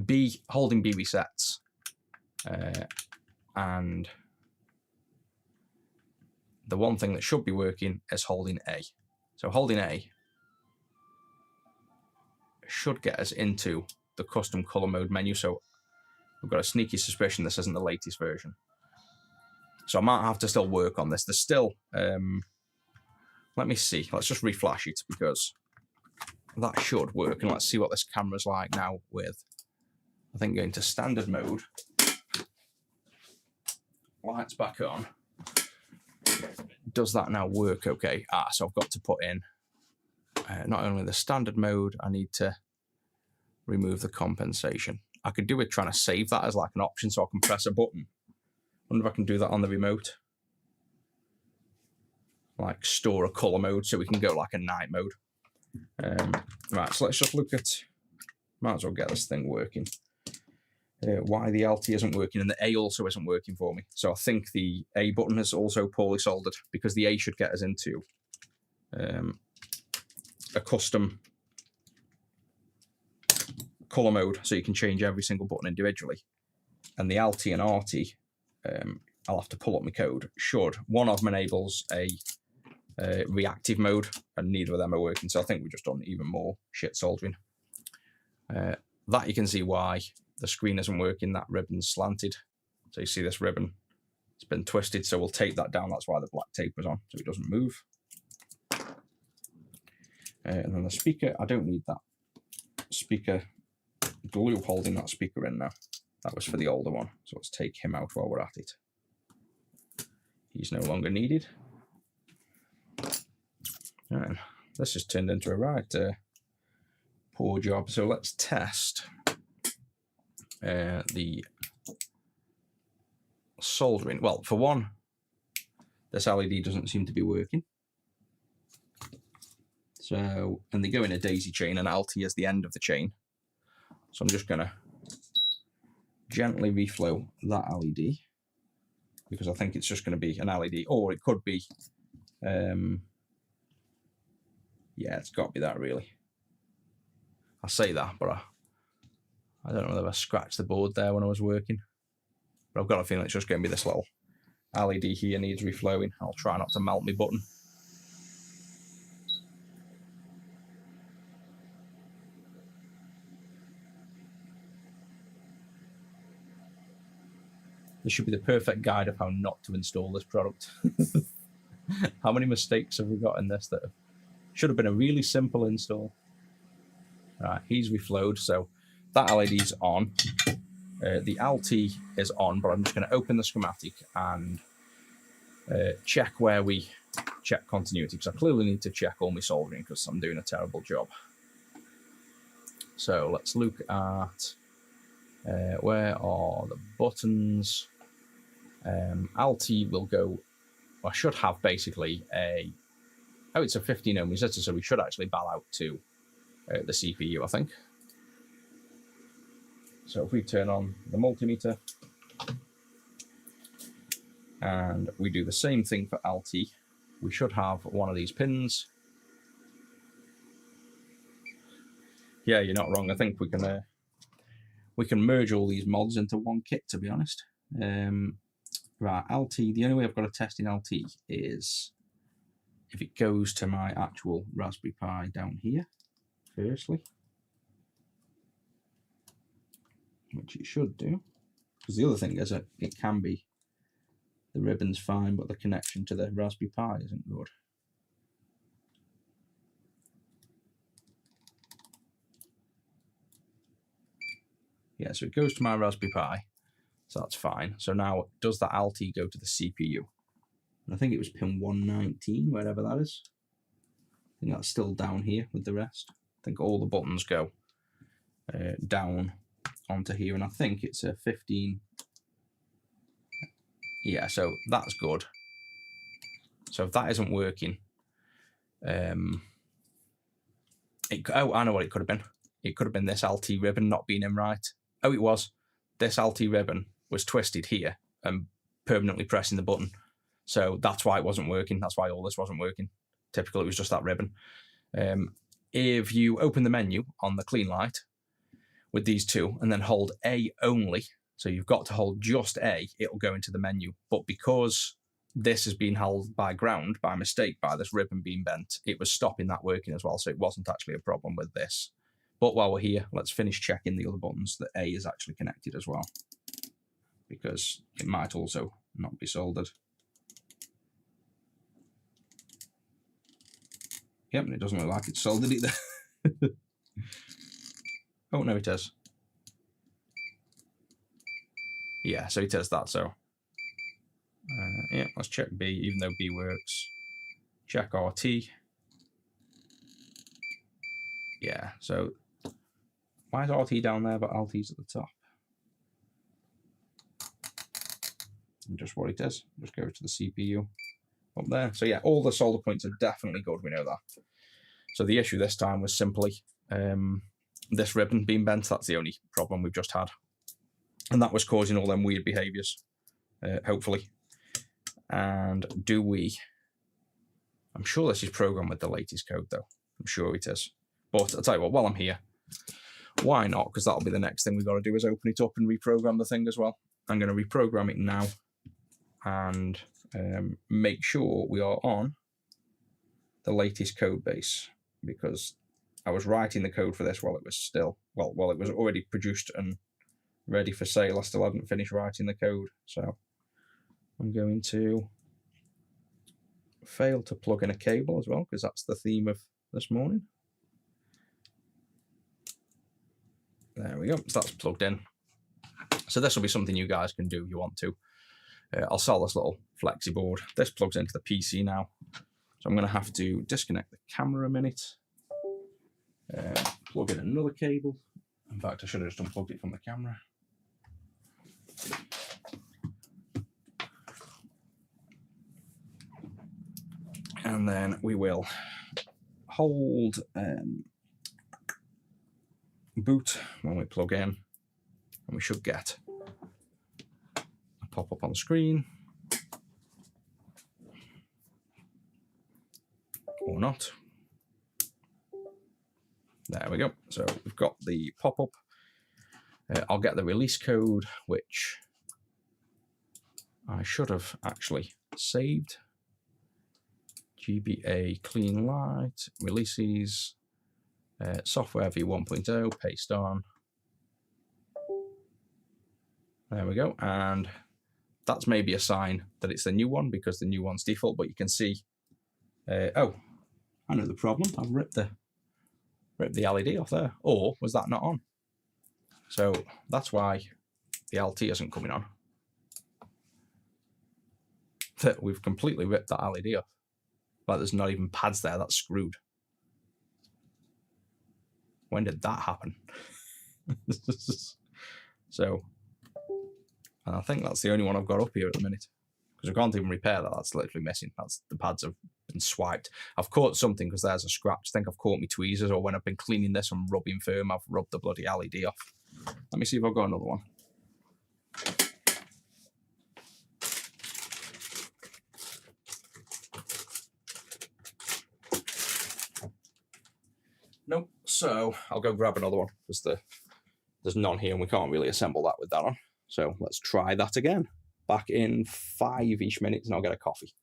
B, holding B resets, and the one thing that should be working is holding A. So holding A should get us into the custom color mode menu. So we've got a sneaky suspicion this isn't the latest version. So I might have to still work on this. There's still, let me see. Let's just reflash it, because that should work. And let's see what this camera's like now with, I think, going to standard mode. Lights back on. Does that now work okay? So I've got to put in not only the standard mode, I need to remove the compensation. I could do it trying to save that as like an option so I can press a button. Wonder if I can do that on the remote. Like store a color mode so we can go like a night mode. Right, so let's just look at, might as well get this thing working. Why the LT isn't working, and the A also isn't working for me. So I think the A button is also poorly soldered, because the A should get us into a custom color mode so you can change every single button individually. And the LT and RT, I'll have to pull up my code. Should one of them enables a reactive mode, and neither of them are working. So I think we've just done even more shit soldering. That you can see why the screen isn't working. That ribbon's slanted. So you see this ribbon, it's been twisted. So we'll tape that down. That's why the black tape was on, so it doesn't move. And then the speaker, I don't need that speaker glue holding that speaker in now. That was for the older one. So let's take him out while we're at it. He's no longer needed. And this has turned into a right poor job. So let's test the soldering. Well, for one, this LED doesn't seem to be working. So, and they go in a daisy chain, and LT is the end of the chain. So I'm just going to gently reflow that LED, because I think it's just going to be an LED, or it could be, yeah, it's got to be that really. I say that, but I don't know whether I scratched the board there when I was working. But I've got a feeling it's just going to be this little LED here needs reflowing. I'll try not to melt my button. This should be the perfect guide of how not to install this product. How many mistakes have we got in this that should have been a really simple install? Right, he's reflowed, so that LED's on. The LT is on, but I'm just going to open the schematic and check where we check continuity, because I clearly need to check all my soldering because I'm doing a terrible job. So let's look at where are the buttons. LT will go, I should have basically a, oh, it's a 15 ohm resistor, so we should actually ball out to the CPU, I think. So if we turn on the multimeter and we do the same thing for LT, we should have one of these pins. Yeah, you're not wrong. I think we can merge all these mods into one kit, to be honest. Right, LT, the only way I've got to test in LT is if it goes to my actual Raspberry Pi down here, firstly. Which it should do. Because the other thing is that it can be The ribbon's fine, but the connection to the Raspberry Pi isn't good. Yeah, so it goes to my Raspberry Pi, so that's fine. So now, does that Alt go to the CPU? And I think it was pin 119, wherever that is. I think that's still down here with the rest. I think all the buttons go down onto here, and I think it's a 15. Yeah, so that's good. So if that isn't working, oh, I know what it could have been. It could have been this Alt ribbon not being in right. Oh, it was. This Alt ribbon was twisted here and permanently pressing the button. So that's why it wasn't working. That's why all this wasn't working. Typically, it was just that ribbon. If you open the menu on the clean light with these two and then hold A only, so you've got to hold just A, it'll go into the menu. But because this has been held by ground by mistake by this ribbon being bent, it was stopping that working as well. So it wasn't actually a problem with this. But while we're here, let's finish checking the other buttons that A is actually connected as well, because it might also not be soldered. Yep, and it doesn't look like it's soldered either. Oh, no, it is. Yeah, so it is that, so. Yeah, let's check B, even though B works. Check RT. Yeah, so why is RT down there, but LT's at the top? And just what it is. Just go to the CPU up there. So yeah, all the solder points are definitely good, we know that. So the issue this time was simply this ribbon being bent. That's the only problem we've just had. And that was causing all them weird behaviors, hopefully. And do we... I'm sure this is programmed with the latest code, though. I'm sure it is. But I'll tell you what, while I'm here, why not? Because that'll be the next thing we've got to do, is open it up and reprogram the thing as well. I'm going to reprogram it now and make sure we are on the latest code base, because I was writing the code for this while it was still, well, while it was already produced and ready for sale. I still hadn't finished writing the code. So I'm going to fail to plug in a cable as well, because that's the theme of this morning. There we go, so that's plugged in. So this will be something you guys can do if you want to. I'll sell this little flexi board. This plugs into the PC now. So I'm going to have to disconnect the camera a minute. Plug in another cable. In fact, I should have just unplugged it from the camera. And then we will hold boot when we plug in, and we should get a pop-up on the screen. Or not. There we go. So we've got the pop-up. I'll get the release code, which I should have actually saved. GBA clean light, releases, software v1.0, paste on. There we go. And that's maybe a sign that it's the new one, because the new one's default, but you can see, oh, I know the problem. I've ripped the LED off there. Or was that not on? So that's why the LT isn't coming on. That we've completely ripped that LED off. Like there's not even pads there, that's screwed. When did that happen? So, and I think that's the only one I've got up here at the minute, because I can't even repair that. That's literally missing. That's, the pads have been swiped. I've caught something because there's a scratch. I think I've caught my tweezers, or when I've been cleaning this and rubbing firm, I've rubbed the bloody LED off. Let me see if I've got another one. Nope. So I'll go grab another one, because there's none here and we can't really assemble that with that on. So let's try that again. Back in 5-ish minutes and I'll get a coffee.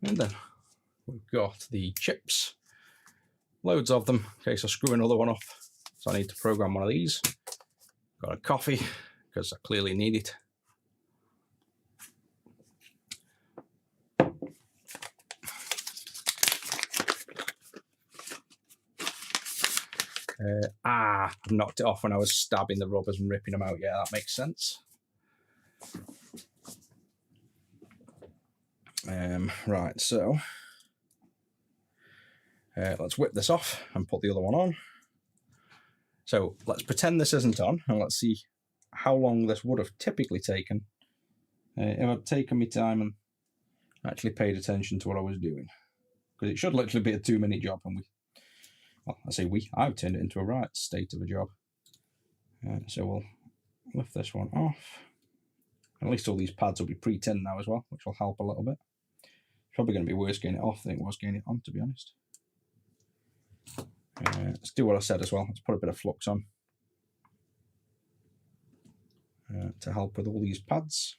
And then we've got the chips, loads of them in case I screw another one off. So I need to program one of these. Got a coffee because I clearly need it. I knocked it off when I was stabbing the rubbers and ripping them out. Yeah, that makes sense. Right, so let's whip this off and put the other one on. So let's pretend this isn't on, and let's see how long this would have typically taken if I'd taken my time and actually paid attention to what I was doing. Because it should literally be a 2-minute job, and I've turned it into a right state of a job. So we'll lift this one off. At least all these pads will be pre-tinned now as well, which will help a little bit. It's probably going to be worse getting it off than it was getting it on, to be honest. Let's do what I said as well. Let's put a bit of flux on to help with all these pads.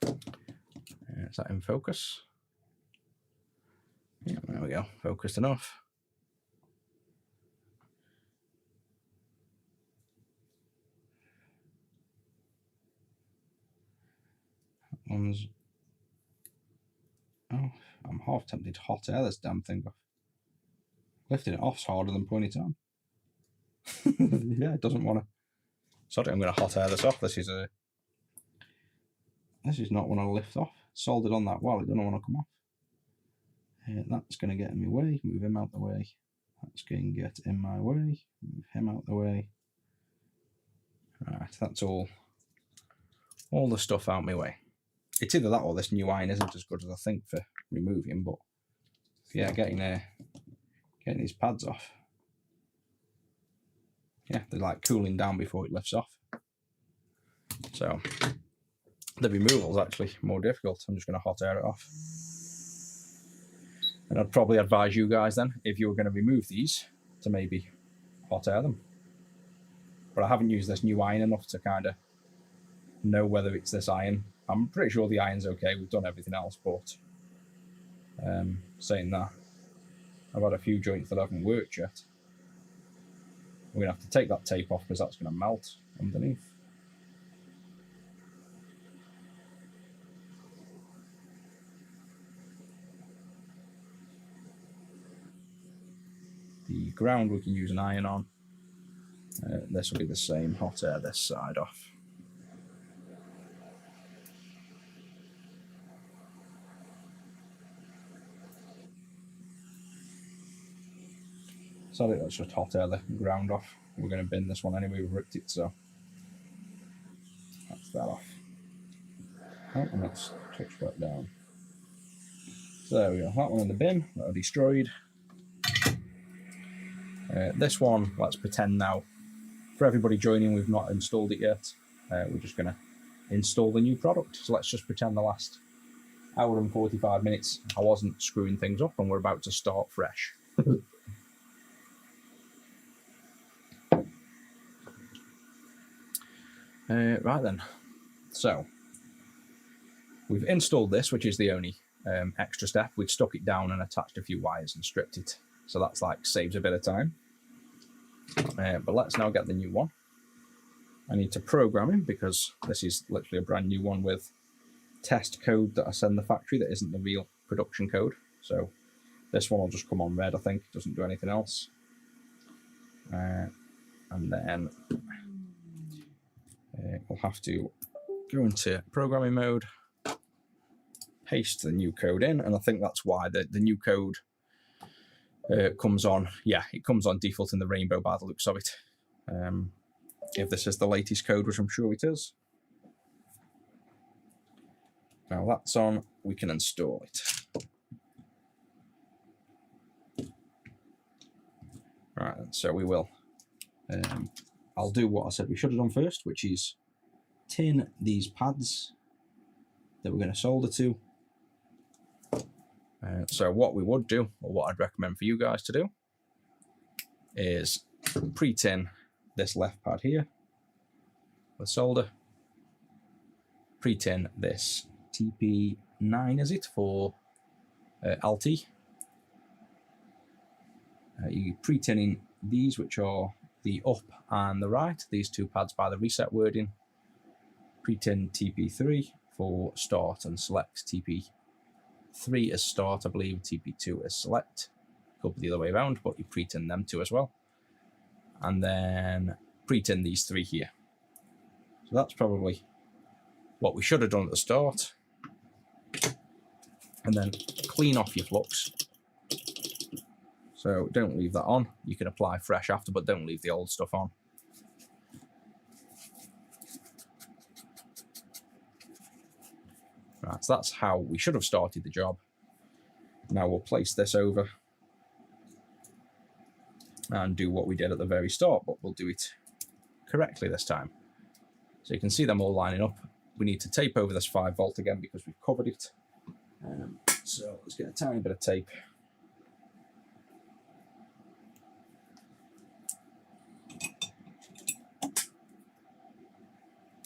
Is that in focus? Yeah, there we go. Focused enough. That one's... Oh, I'm half tempted to hot air this damn thing off. Lifting it off's harder than putting it on. Yeah, it doesn't want to. Sorry, I'm going to hot air this off. This is not one I lift off. Soldered on that well, it doesn't want to come off. That's going to get in my way. Move him out the way. That's going to get in my way. Move him out the way. Right, that's all the stuff out my way. It's either that or this new iron isn't as good as I think for removing, but yeah, getting these pads off. Yeah, they're like cooling down before it lifts off. So the removal is actually more difficult. I'm just going to hot air it off. And I'd probably advise you guys then, if you were going to remove these, to maybe hot air them. But I haven't used this new iron enough to kind of know whether it's this iron. I'm pretty sure the iron's okay. We've done everything else, but saying that, I've had a few joints that haven't worked yet. We're going to have to take that tape off because that's going to melt underneath. The ground we can use an iron on. This will be the same, hot air this side off. Sorry, let's just hot air the ground off. We're going to bin this one anyway, we've ripped it, so that's that off. Oh, and let's touch that down. So there we go, that one in the bin, that are destroyed. This one, let's pretend now, for everybody joining, we've not installed it yet. We're just going to install the new product. So let's just pretend the last hour and 45 minutes I wasn't screwing things up and we're about to start fresh. Right then, so we've installed this, which is the only extra step. We've stuck it down and attached a few wires and stripped it. So that's like saves a bit of time. But let's now get the new one. I need to program him because this is literally a brand new one with test code that I send the factory that isn't the real production code. So this one will just come on red, I think. It doesn't do anything else. And then we'll have to go into programming mode, paste the new code in, and I think that's why the new code comes on. Yeah, it comes on default in the rainbow by the looks of it. If this is the latest code, which I'm sure it is. Now that's on, we can install it. Right, so we will. I'll do what I said we should have done first, which is tin these pads that we're going to solder to. So what we would do, or what I'd recommend for you guys to do, is pre-tin this left pad here with solder, pre-tin this TP 9, is it, for LT. You're pre-tinning these, which are the up and the right, these two pads by the reset wording. Pre-tin TP3 for start and select. TP3 is start, I believe, TP2 is select. Could be the other way around, but you pre-tin them two as well. And then pre-tin these 3 here. So that's probably what we should have done at the start. And then clean off your flux. So don't leave that on. You can apply fresh after, but don't leave the old stuff on. Right, so that's how we should have started the job. Now we'll place this over and do what we did at the very start, but we'll do it correctly this time. So you can see them all lining up. We need to tape over this 5 volt again because we've covered it. So let's get a tiny bit of tape.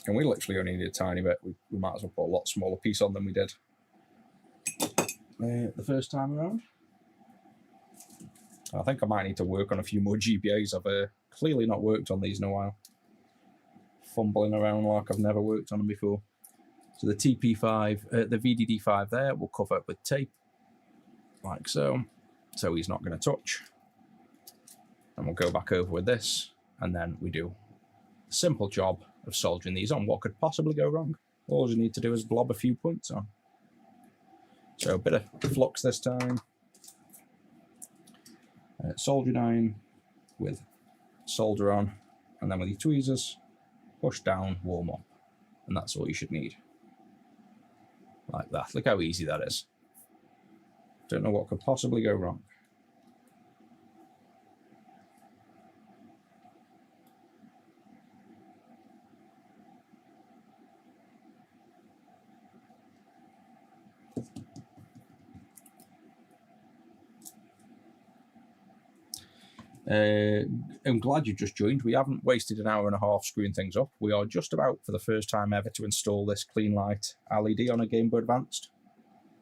And we literally only need a tiny bit. We might as well put a lot smaller piece on than we did the first time around. I think I might need to work on a few more GPAs. I've clearly not worked on these in a while. Fumbling around like I've never worked on them before. So the TP5, the VDD5 there, we'll cover it with tape, like so. So he's not going to touch. And we'll go back over with this, and then we do a simple job of soldering these on. What could possibly go wrong? All you need to do is blob a few points on. So a bit of flux this time. Soldering iron with solder on, and then with your tweezers, push down, warm up. And that's all you should need. Like that. Look how easy that is. Don't know what could possibly go wrong. I'm glad you just joined. We haven't wasted an hour and a half screwing things up. We are just about, for the first time ever, to install this clean light LED on a Game Boy Advanced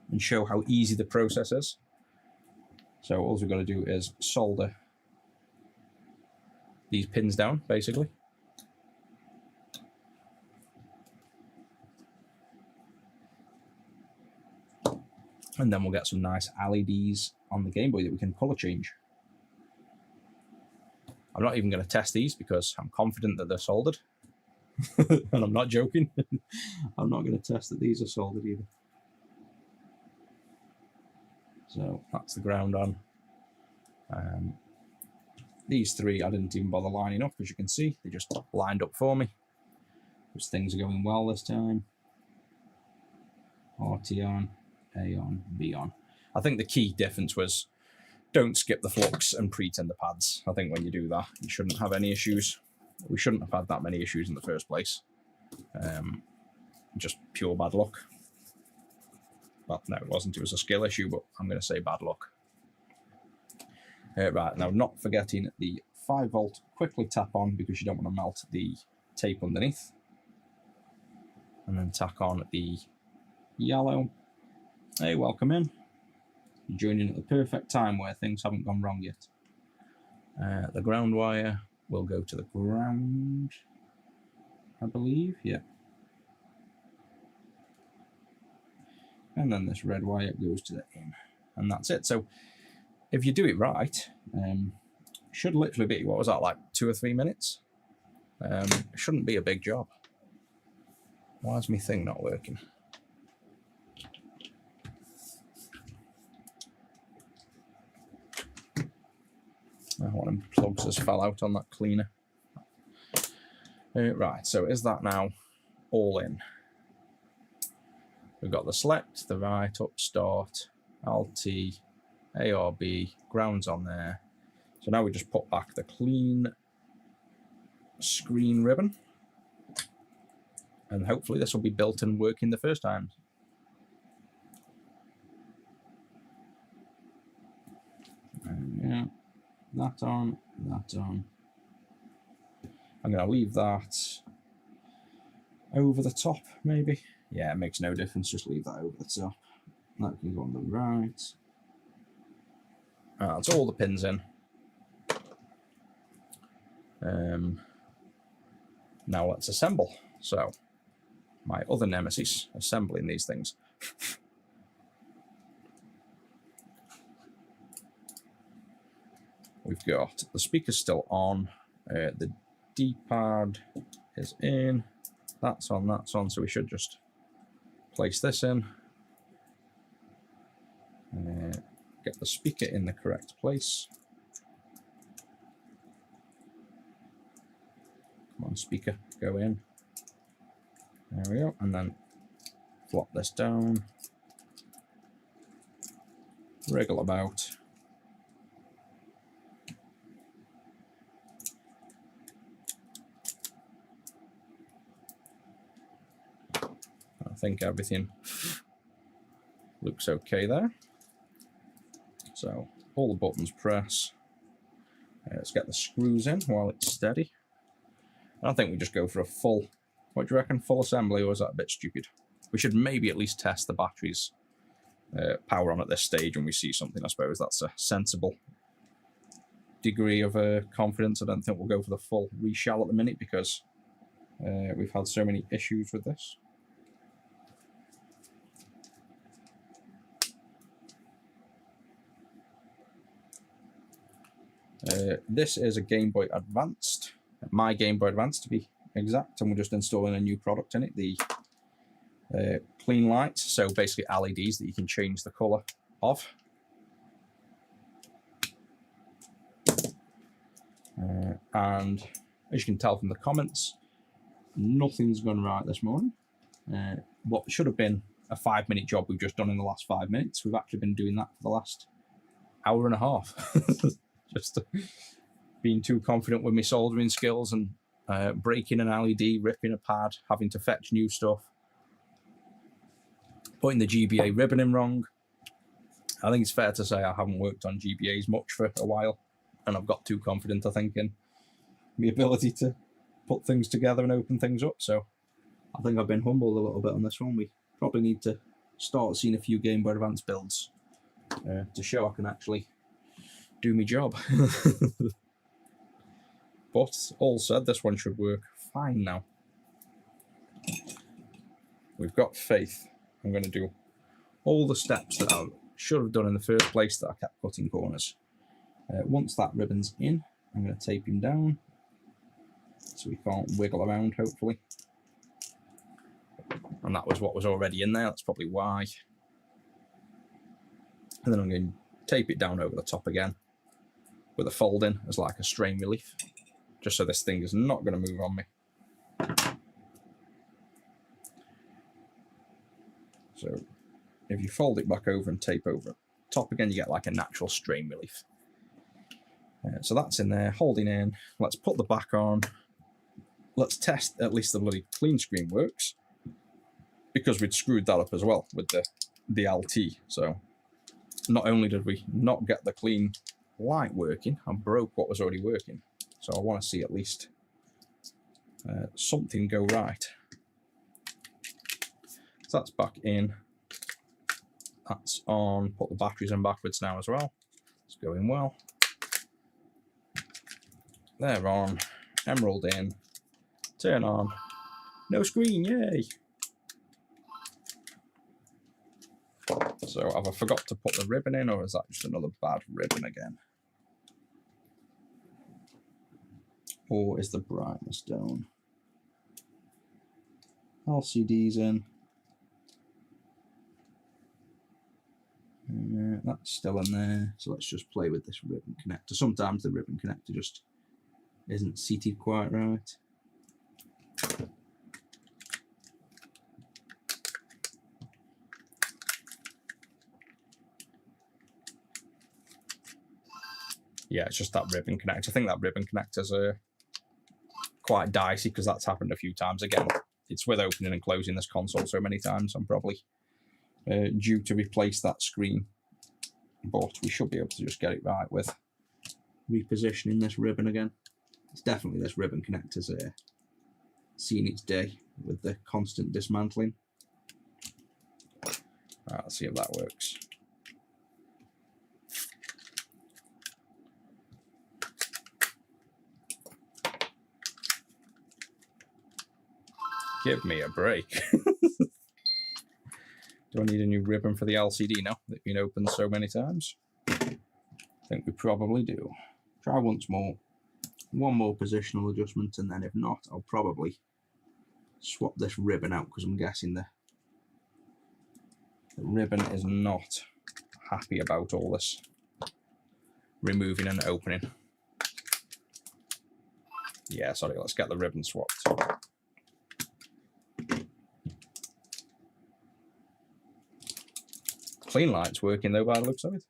and show how easy the process is. So all we've got to do is solder these pins down, basically. And then we'll get some nice LEDs on the Game Boy that we can colour change. I'm not even going to test these because I'm confident that they're soldered. And I'm not joking. I'm not going to test that these are soldered either. So that's the ground on. These 3 I didn't even bother lining up, as you can see. They just lined up for me. Because things are going well this time. RT on, A on, B on. I think the key difference was don't skip the flux and pre-tin the pads. I think when you do that, you shouldn't have any issues. We shouldn't have had that many issues in the first place. Just pure bad luck. Well, no, it wasn't. It was a skill issue, but I'm going to say bad luck. Right, now not forgetting the 5 volt quickly tap on because you don't want to melt the tape underneath. And then tack on the yellow. Hey, welcome in. You're joining at the perfect time where things haven't gone wrong yet. The ground wire will go to the ground, I believe, yeah. And then this red wire goes to the in, and that's it. So if you do it right, should literally be, what was that, like 2 or 3 minutes? It shouldn't be a big job. Why is my thing not working? One of them plugs just fell out on that cleaner. Right, so is that now all in? We've got the select, the right, up, start, LT, ARB, grounds on there. So now we just put back the clean screen ribbon. And hopefully this will be built and working the first time. Yeah, that on, that on. I'm going to leave that. over the top, maybe. Yeah, it makes no difference, just leave that over the top. That can go on the right. That's all the pins in. Now let's assemble. So, my other nemesis, assembling these things. We've got the speaker's still on, the D-pad is in, that's on, so we should just place this in, get the speaker in the correct place. Come on, speaker, go in. There we go, and then flop this down, wriggle about. I think everything looks okay there. So all the buttons press. Let's get the screws in while it's steady. I think we just go for a full, what do you reckon, full assembly, or is that a bit stupid? We should maybe at least test the battery's power on at this stage when we see something. I suppose that's a sensible degree of confidence. I don't think we'll go for the full reshell at the minute because we've had so many issues with this. This is a Game Boy Advanced, my Game Boy Advance to be exact, and we're just installing a new product in it, the clean lights, so basically LEDs that you can change the colour of. And as you can tell from the comments, nothing's gone right this morning. What should have been a 5-minute job we've just done in the last 5 minutes, we've actually been doing that for the last hour and a half. Just being too confident with my soldering skills and breaking an LED, ripping a pad, having to fetch new stuff, putting the GBA ribbon in wrong. I think it's fair to say I haven't worked on GBAs much for a while, and I've got too confident, I think, in my ability to put things together and open things up. So I think I've been humbled a little bit on this one. We probably need to start seeing a few Game Boy Advance builds to show I can actually do my job. But all said, this one should work fine now. We've got faith. I'm going to do all the steps that I should have done in the first place that I kept cutting corners. Once that ribbon's in, I'm going to tape him down so he can't wiggle around, hopefully. And that was what was already in there, that's probably why. And then I'm going to tape it down over the top again with a fold in as like a strain relief, just so this thing is not going to move on me. So if you fold it back over and tape over top again, you get like a natural strain relief. So that's in there, holding in. Let's put the back on. Let's test at least the bloody clean screen works, because we'd screwed that up as well with the LT. So not only did we not get the clean light working, I broke what was already working. So I want to see at least something go right. So that's back in. That's on. Put the batteries in backwards now as well. It's going well. They're on. Emerald in. Turn on. No screen, yay! So have I forgot to put the ribbon in, or is that just another bad ribbon again? Or is the brightness down? LCD's in. That's still in there, so let's just play with this ribbon connector. Sometimes the ribbon connector just isn't seated quite right. Yeah, it's just that ribbon connector. I think that ribbon connector's quite dicey because that's happened a few times. Again, it's with opening and closing this console so many times, I'm probably due to replace that screen. But we should be able to just get it right with repositioning this ribbon again. It's definitely this ribbon connector's seen its day. with the constant dismantling. Right, let's see if that works. Give me a break. Do I need a new ribbon for the LCD now? They've been opened so many times. I think we probably do. Try once more. One more positional adjustment, and then if not, I'll probably swap this ribbon out because I'm guessing the ribbon is not happy about all this removing and opening. Yeah, sorry, let's get the ribbon swapped. Clean light's working though by the looks of it.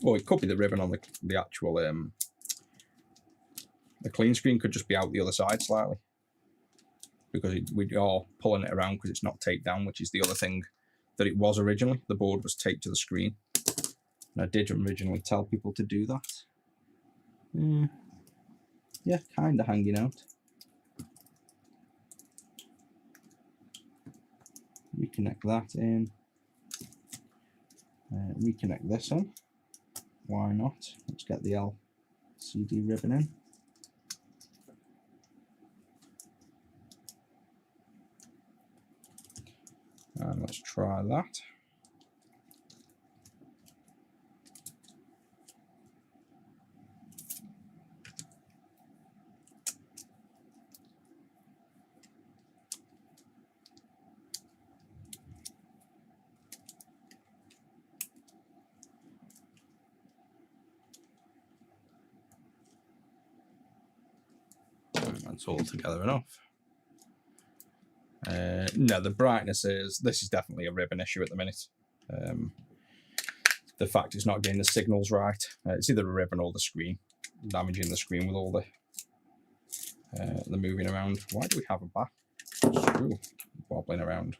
Oh, it could be the ribbon on the actual the clean screen could just be out the other side slightly, because we are pulling it around because it's not taped down, which is the other thing that it was originally. The board was taped to the screen, and I did originally tell people to do that. Yeah, kind of hanging out. Reconnect that in. Reconnect this in. Why not? Let's get the LCD ribbon in. And let's try that. That's all together enough. No, the brightness is, this is definitely a ribbon issue at the minute. The fact it's not getting the signals right. It's either a ribbon or the screen, damaging the screen with all the moving around. Why do we have a back screw wobbling around?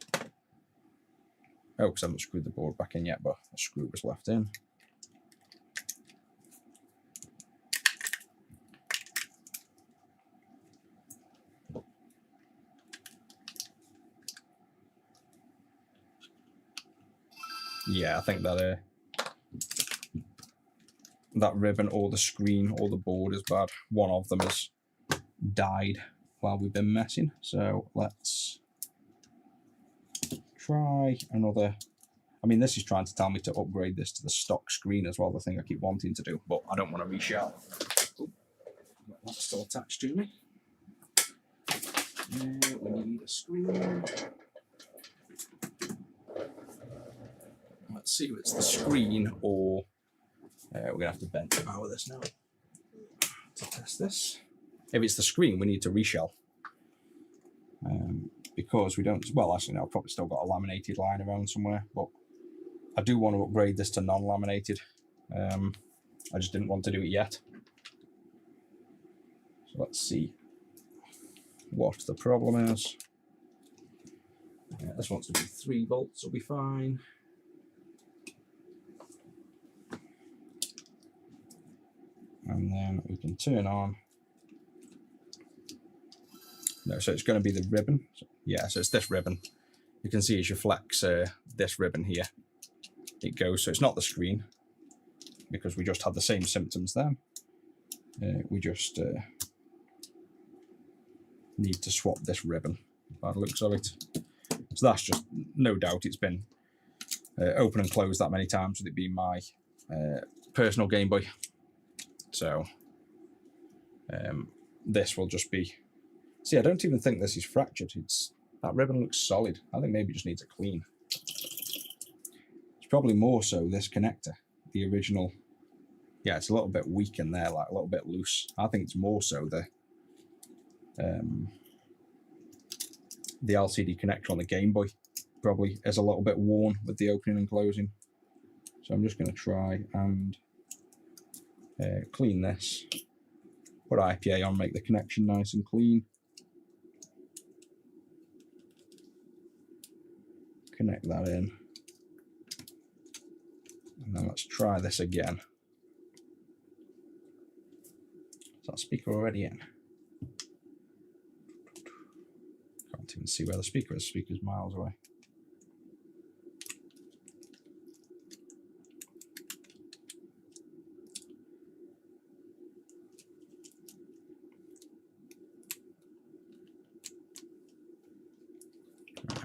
Oh, because I haven't screwed the board back in yet, but a screw was left in. Yeah, I think that that ribbon or the screen or the board is bad. One of them has died while we've been messing. So let's try another. I mean, this is trying to tell me to upgrade this to the stock screen as well, the thing I keep wanting to do, but I don't want to reshell. Oh, that's still attached to me. We need a screen. Let's see if it's the screen or we're going to have to bend the power this now to test this. If it's the screen, we need to reshell because we don't, well, actually, no, I've probably still got a laminated line around somewhere, but I do want to upgrade this to non-laminated. I just didn't want to do it yet. So let's see what the problem is. This wants to be 3 volts, will be fine. And then we can turn on. No, so it's going to be the ribbon. So, yeah, so it's this ribbon. You can see as you flex this ribbon here, it goes. So it's not the screen because we just had the same symptoms then. We just need to swap this ribbon by the looks of it. So that's just, no doubt, it's been open and closed that many times with it being my personal Game Boy. So this will just be, see, I don't even think this is fractured. That ribbon looks solid. I think maybe it just needs a clean. It's probably more so this connector, the original. Yeah, it's a little bit weak in there, like a little bit loose. I think it's more so the LCD connector on the Game Boy probably is a little bit worn with the opening and closing. So I'm just going to try and clean this, put IPA on, make the connection nice and clean. Connect that in. And then let's try this again. that speaker already in? Can't even see where the speaker is. The speaker's miles away.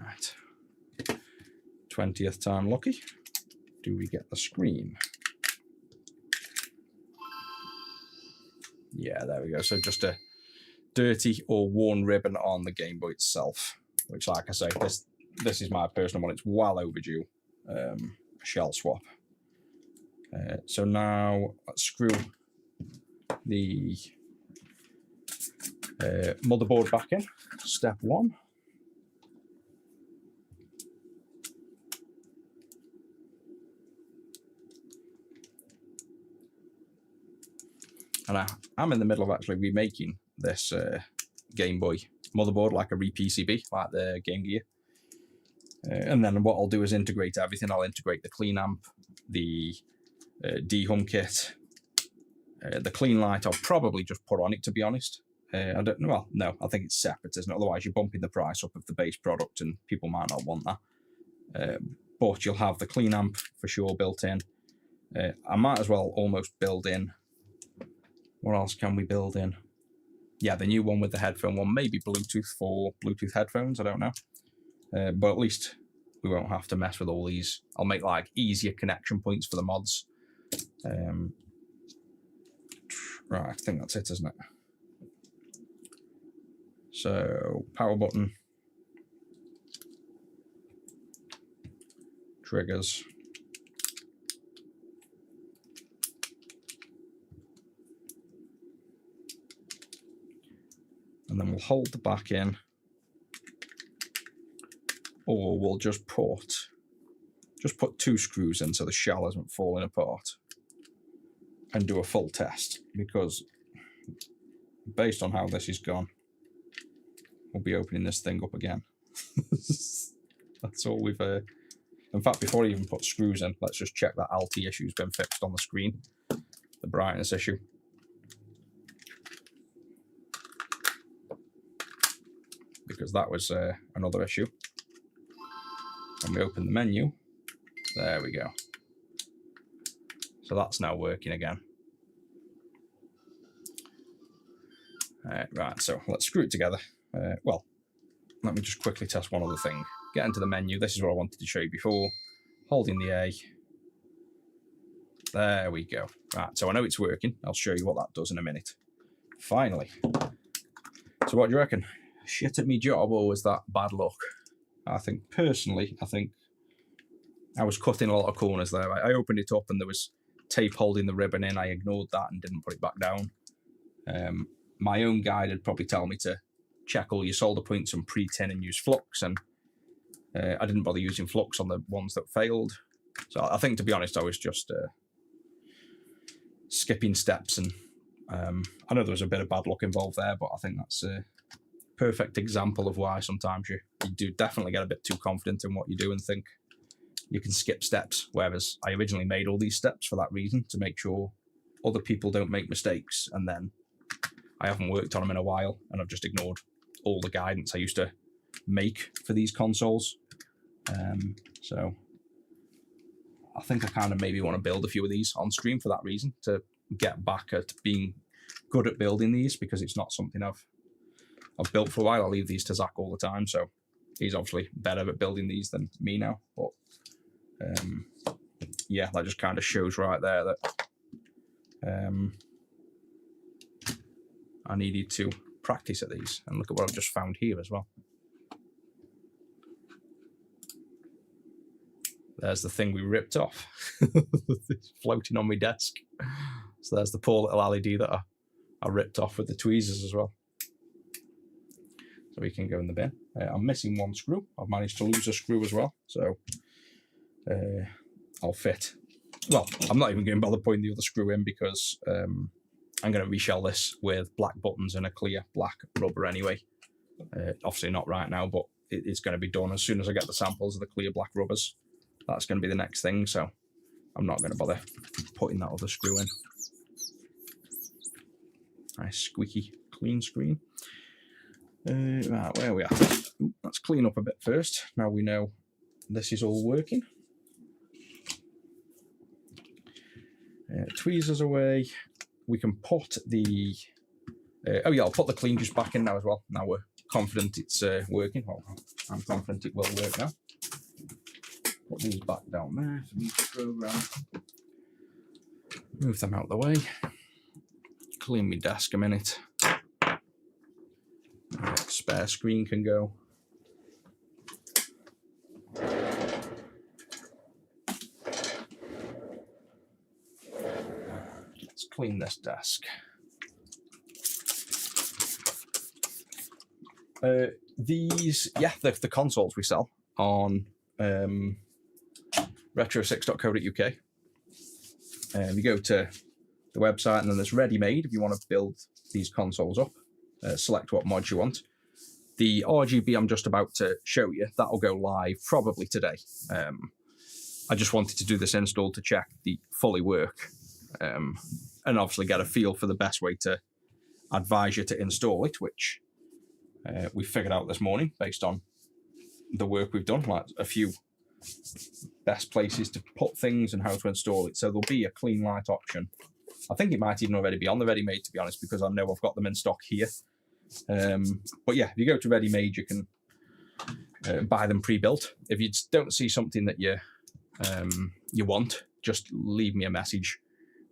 Right. 20th time lucky. Do we get the screen? Yeah, there we go. So just a dirty or worn ribbon on the Game Boy itself, which, like I say, this is my personal one. It's well overdue. A shell swap. So now let's screw the motherboard back in. Step 1. And I'm in the middle of actually remaking this Game Boy motherboard like a re-PCB, like the Game Gear. And then what I'll do is integrate everything. I'll integrate the clean amp, the de-hum kit, the clean light I'll probably just put on it, to be honest. I don't know. Well, no, I think it's separate, isn't it? Otherwise, you're bumping the price up of the base product and people might not want that. But you'll have the clean amp for sure built in. I might as well almost build in. What else can we build in? Yeah, the new one with the headphone one, maybe Bluetooth for Bluetooth headphones, I don't know. But at least we won't have to mess with all these. I'll make like easier connection points for the mods. Right, I think that's it, isn't it? So, power button. Triggers. And then we'll hold the back in, or we'll just put 2 screws in so the shell isn't falling apart, and do a full test, because based on how this is gone, we'll be opening this thing up again. That's all we've... In fact, before I even put screws in, let's just check that LT issue's been fixed on the screen, the brightness issue. Because that was another issue. When we open the menu, there we go. So that's now working again. Right, so let's screw it together. Well, let me just quickly test one other thing. Get into the menu. This is what I wanted to show you before. Holding the A. There we go. Right, so I know it's working. I'll show you what that does in a minute. Finally. So what do you reckon? Shit at me job, or was that bad luck? I think personally, I was cutting a lot of corners there. I opened it up and there was tape holding the ribbon in. I ignored that and didn't put it back down. My own guide would probably tell me to check all your solder points and pre-tin and use flux, and I didn't bother using flux on the ones that failed. So I think, to be honest, I was just skipping steps, and I know there was a bit of bad luck involved there, but I think that's perfect example of why sometimes you do definitely get a bit too confident in what you do and think you can skip steps, whereas I originally made all these steps for that reason, to make sure other people don't make mistakes, and then I haven't worked on them in a while and I've just ignored all the guidance I used to make for these consoles. So I think I kind of maybe want to build a few of these on stream for that reason, to get back at being good at building these, because it's not something I've built for a while. I leave these to Zach all the time, so he's obviously better at building these than me now. But yeah, that just kind of shows right there that I needed to practice at these. And look at what I've just found here as well. There's the thing we ripped off. It's floating on my desk. So there's the poor little LED that I ripped off with the tweezers as well. So we can go in the bin. I'm missing one screw. I've managed to lose a screw as well. So I'll fit. Well, I'm not even going to bother putting the other screw in, because I'm going to reshell this with black buttons and a clear black rubber anyway. Obviously not right now, but it's going to be done as soon as I get the samples of the clear black rubbers. That's going to be the next thing, so I'm not going to bother putting that other screw in. Nice squeaky clean screen. Right, where are we at? Ooh, let's clean up a bit first. Now we know this is all working. Tweezers away. We can put the... oh yeah, I'll put the clean juice back in now as well. Now we're confident it's working. Well, I'm confident it will work now. Put these back down there for me to program. Move them out of the way. Clean my desk a minute. Spare screen can go. Let's clean this desk. These, yeah, the consoles we sell on retro6.co.uk. You go to the website and then there's ready-made if you want to build these consoles up. Select what mods you want. The RGB I'm just about to show you, that'll go live probably today. I just wanted to do this install to check the fully work and obviously get a feel for the best way to advise you to install it, which we figured out this morning based on the work we've done, like a few best places to put things and how to install it. So there'll be a clean light option. I think it might even already be on the ready-made, to be honest, because I know I've got them in stock here. But yeah, if you go to ready-made, you can buy them pre-built. If you don't see something that you want, just leave me a message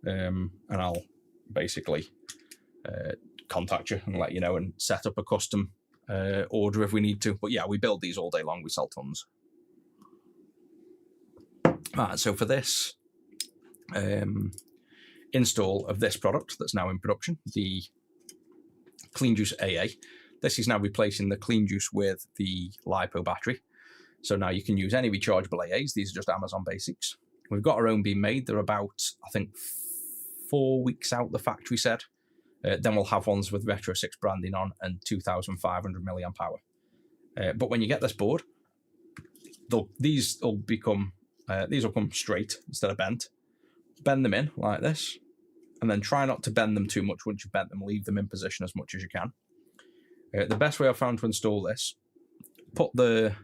and I'll basically contact you and let you know and set up a custom order if we need to. But yeah, we build these all day long. We sell tons. Right, so for this install of this product that's now in production, the Clean Juice AA, this is now replacing the Clean Juice with the LiPo battery. So now you can use any rechargeable AAs. These are just Amazon basics. We've got our own being made. They're about, I think, 4 weeks out, the factory said. Then we'll have ones with Retro 6 branding on and 2,500 milliamp hour. But when you get this board, these will come straight instead of bent. Bend them in like this, and then try not to bend them too much. Once you've bent them, leave them in position as much as you can. The best way I've found to install this, put the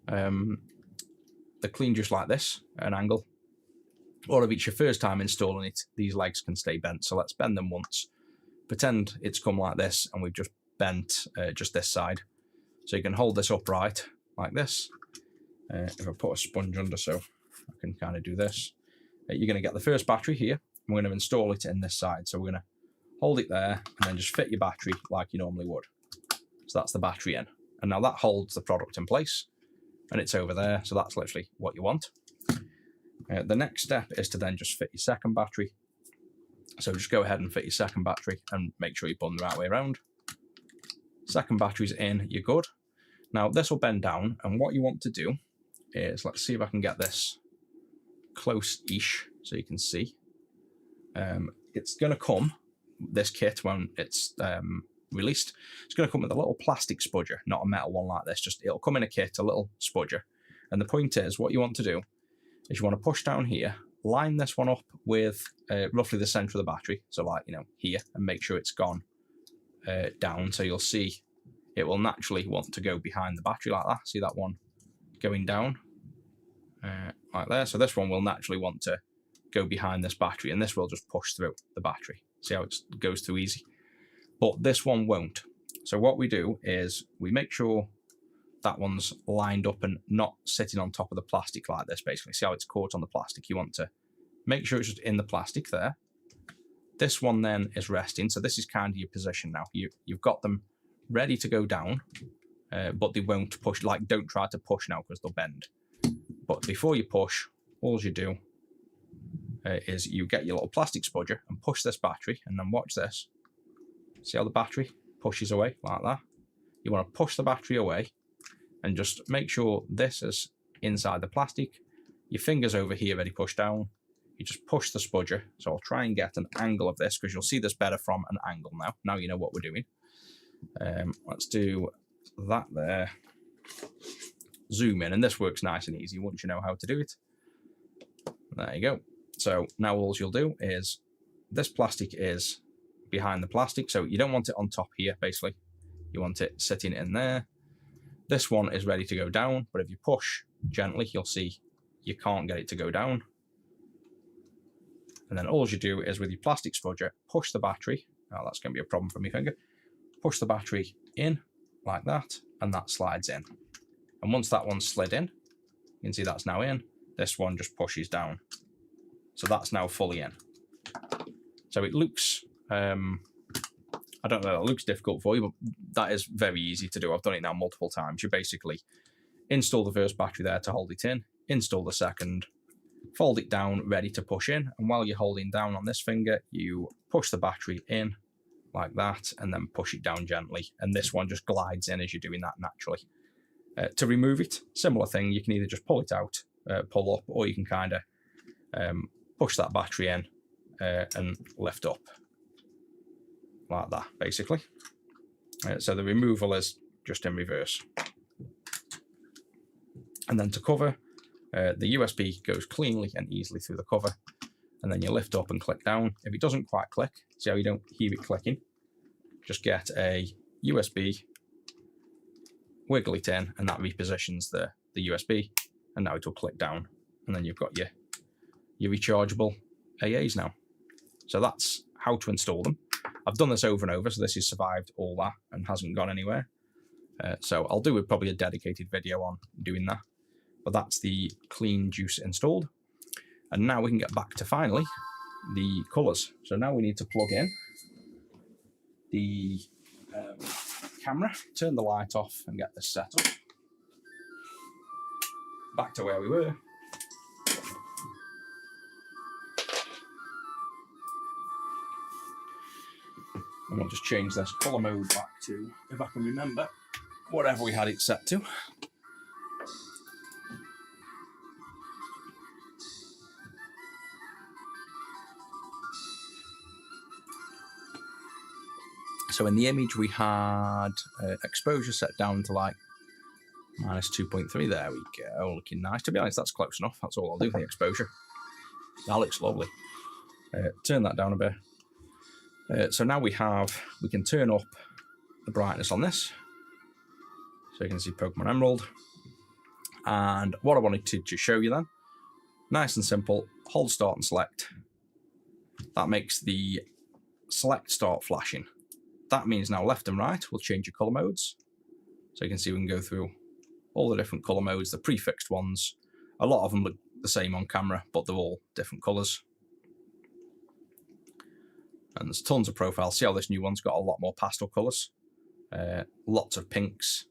Clean Juice like this at an angle. Or if it's your first time installing it, these legs can stay bent. So let's bend them once. Pretend it's come like this, and we've just bent just this side. So you can hold this upright like this. If I put a sponge under so I can kind of do this. You're going to get the first battery here. We're going to install it in this side. So we're going to hold it there and then just fit your battery like you normally would. So that's the battery in. And now that holds the product in place and it's over there. So that's literally what you want. The next step is to then just fit your second battery. So just go ahead and fit your second battery and make sure you put them the right way around. Second battery's in, you're good. Now this will bend down, and what you want to do is, let's see if I can get this close-ish so you can see. It's going to come, this kit, when it's released, it's going to come with a little plastic spudger, not a metal one like this. Just it'll come in a kit, a little spudger. And the point is, what you want to do is you want to push down here, line this one up with roughly the center of the battery, so like, you know, here, and make sure it's gone down. So you'll see it will naturally want to go behind the battery like that. See that one going down like there? So this one will naturally want to go behind this battery, and this will just push through the battery. See how it goes through easy? But this one won't. So what we do is we make sure that one's lined up and not sitting on top of the plastic like this, basically. See how it's caught on the plastic? You want to make sure it's just in the plastic there. This one then is resting, so this is kind of your position now. You've got them ready to go down, but they won't push. Like, don't try to push now because they'll bend. But before you push, all you do is you get your little plastic spudger and push this battery, and then watch this. See how the battery pushes away like that? You want to push the battery away and just make sure this is inside the plastic. Your finger's over here ready pushed down. You just push the spudger. So I'll try and get an angle of this because you'll see this better from an angle now. Now you know what we're doing. Let's do that there. Zoom in, and this works nice and easy once you know how to do it. There you go. So now all you'll do is, this plastic is behind the plastic. So you don't want it on top here, basically. You want it sitting in there. This one is ready to go down, but if you push gently, you'll see you can't get it to go down. And then all you do is with your plastic spudger, push the battery. Oh, that's going to be a problem for my finger. Push the battery in like that, and that slides in. And once that one's slid in, you can see that's now in. This one just pushes down. So that's now fully in. So it looks, I don't know, it looks difficult for you, but that is very easy to do. I've done it now multiple times. You basically install the first battery there to hold it in, install the second, fold it down, ready to push in. And while you're holding down on this finger, you push the battery in like that, and then push it down gently. And this one just glides in as you're doing that naturally. To remove it, similar thing, you can either just pull it out, pull up, or you can kind of push that battery in and lift up like that, basically. So the removal is just in reverse. And then to cover, the USB goes cleanly and easily through the cover, and then you lift up and click down. If it doesn't quite click, see how you don't hear it clicking, just get a USB, wiggle it in, and that repositions the USB, and now it will click down, and then you've got your rechargeable AAs now. So that's how to install them. I've done this over and over, so this has survived all that and hasn't gone anywhere. So I'll do probably a dedicated video on doing that. But that's the clean juice installed. And now we can get back to finally the colours. So now we need to plug in the camera, turn the light off and get this set up. Back to where we were. And we'll just change this colour mode back to, if I can remember, whatever we had it set to. So in the image we had exposure set down to like -2.3. There we go, looking nice. To be honest, that's close enough. That's all I'll do for the exposure. That looks lovely. Turn that down a bit. So now we can turn up the brightness on this. So you can see Pokemon Emerald. And what I wanted to show you then, nice and simple, hold start and select. That makes the select start flashing. That means now left and right will change your colour modes. So you can see we can go through all the different colour modes, the prefixed ones. A lot of them look the same on camera, but they're all different colours. And there's tons of profiles. See how this new one's got a lot more pastel colours. Lots of pinks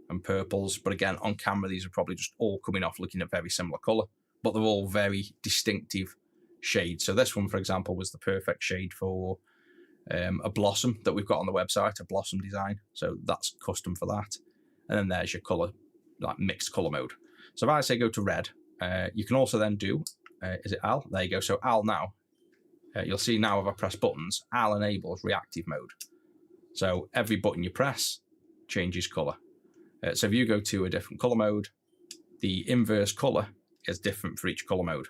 and purples. But again, on camera, these are probably just all coming off looking at very similar colour. But they're all very distinctive shades. So this one, for example, was the perfect shade for a blossom that we've got on the website, a blossom design. So that's custom for that. And then there's your colour, like mixed colour mode. So if I say go to red, you can also then do, is it AL? There you go. So AL now, you'll see now if I press buttons, AL enables reactive mode. So every button you press changes colour. So if you go to a different colour mode, the inverse colour is different for each colour mode.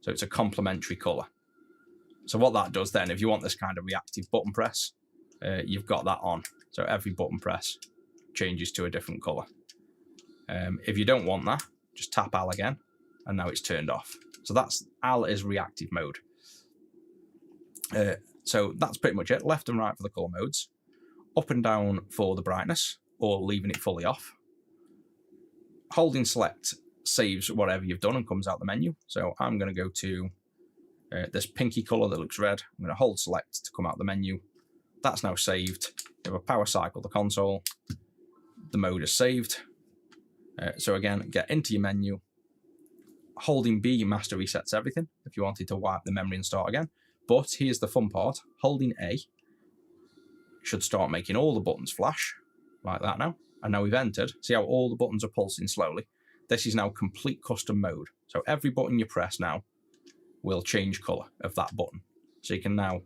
So it's a complementary colour. So what that does then, if you want this kind of reactive button press, you've got that on. So every button press changes to a different colour. If you don't want that, just tap AL again, and now it's turned off. So that's AL is reactive mode. So that's pretty much it. Left and right for the colour modes. Up and down for the brightness, or leaving it fully off. Holding select saves whatever you've done and comes out the menu. So I'm going to go to this pinky colour that looks red. I'm going to hold select to come out the menu. That's now saved. If I power cycle the console, the mode is saved. So again, get into your menu. Holding B master resets everything if you wanted to wipe the memory and start again. But here's the fun part. Holding A should start making all the buttons flash like that now. And now we've entered. See how all the buttons are pulsing slowly? This is now complete custom mode. So every button you press now will change colour of that button. So you can now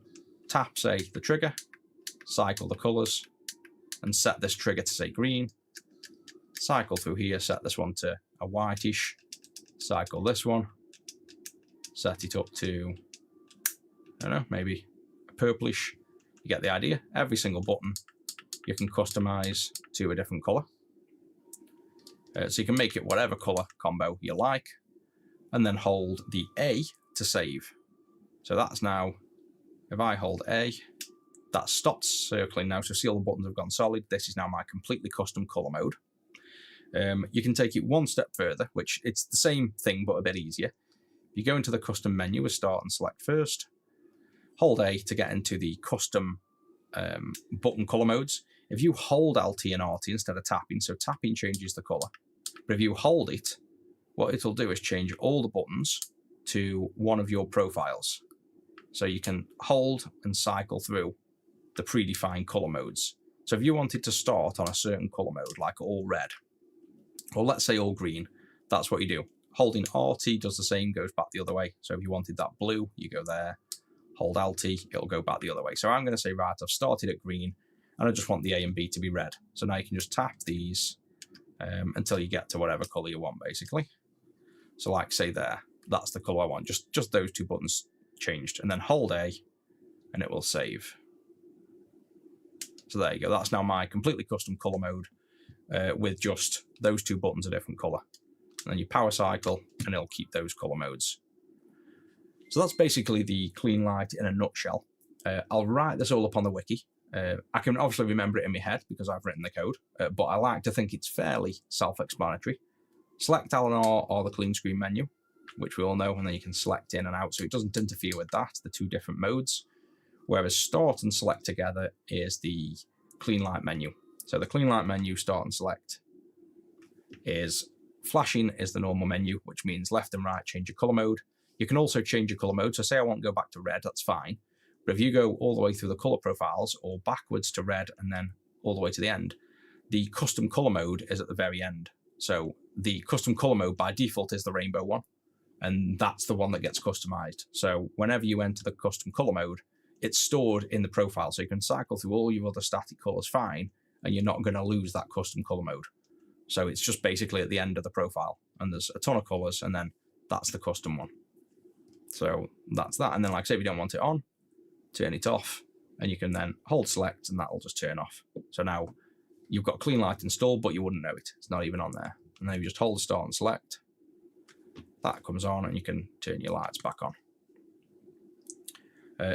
tap, say, the trigger, cycle the colours, and set this trigger to, say, green. Cycle through here, set this one to a whitish. Cycle this one. Set it up to, I don't know, maybe a purplish. You get the idea. Every single button you can customize to a different color. So you can make it whatever color combo you like, and then hold the A to save. So that's now, if I hold A, that stopped circling now, so see all the buttons have gone solid. This is now my completely custom color mode. You can take it one step further, which it's the same thing but a bit easier. You go into the custom menu with start and select first, hold A to get into the custom button color modes. If you hold Alt and RT instead of tapping, so tapping changes the color, but if you hold it, what it'll do is change all the buttons to one of your profiles. So you can hold and cycle through the predefined color modes. So if you wanted to start on a certain color mode, like all red, or let's say all green, that's what you do. Holding RT does the same, goes back the other way. So if you wanted that blue, you go there, hold Alt, it'll go back the other way. So I'm going to say, right, I've started at green, and I just want the A and B to be red. So now you can just tap these until you get to whatever color you want, basically. So like, say there, that's the color I want. Just those two buttons changed, and then hold A, and it will save. So there you go. That's now my completely custom color mode with just those two buttons a different color. And then you power cycle, and it'll keep those color modes. So that's basically the clean light in a nutshell. I'll write this all up on the wiki. I can obviously remember it in my head because I've written the code, but I like to think it's fairly self-explanatory. Select L and R or the clean screen menu, which we all know, and then you can select in and out, so it doesn't interfere with that, the two different modes. Whereas start and select together is the clean light menu. So the clean light menu, start and select, is flashing is the normal menu, which means left and right change your color mode. You can also change your color mode. So say I want to go back to red, that's fine. But if you go all the way through the color profiles or backwards to red and then all the way to the end, the custom color mode is at the very end. So the custom color mode by default is the rainbow one, and that's the one that gets customized. So whenever you enter the custom color mode, it's stored in the profile. So you can cycle through all your other static colors fine, and you're not going to lose that custom color mode. So it's just basically at the end of the profile, and there's a ton of colors, and then that's the custom one. So that's that. And then like I say, if you don't want it on, turn it off, and you can then hold select, and that'll just turn off. So now you've got clean light installed, but you wouldn't know it. It's not even on there. And then you just hold start and select, that comes on, and you can turn your lights back on.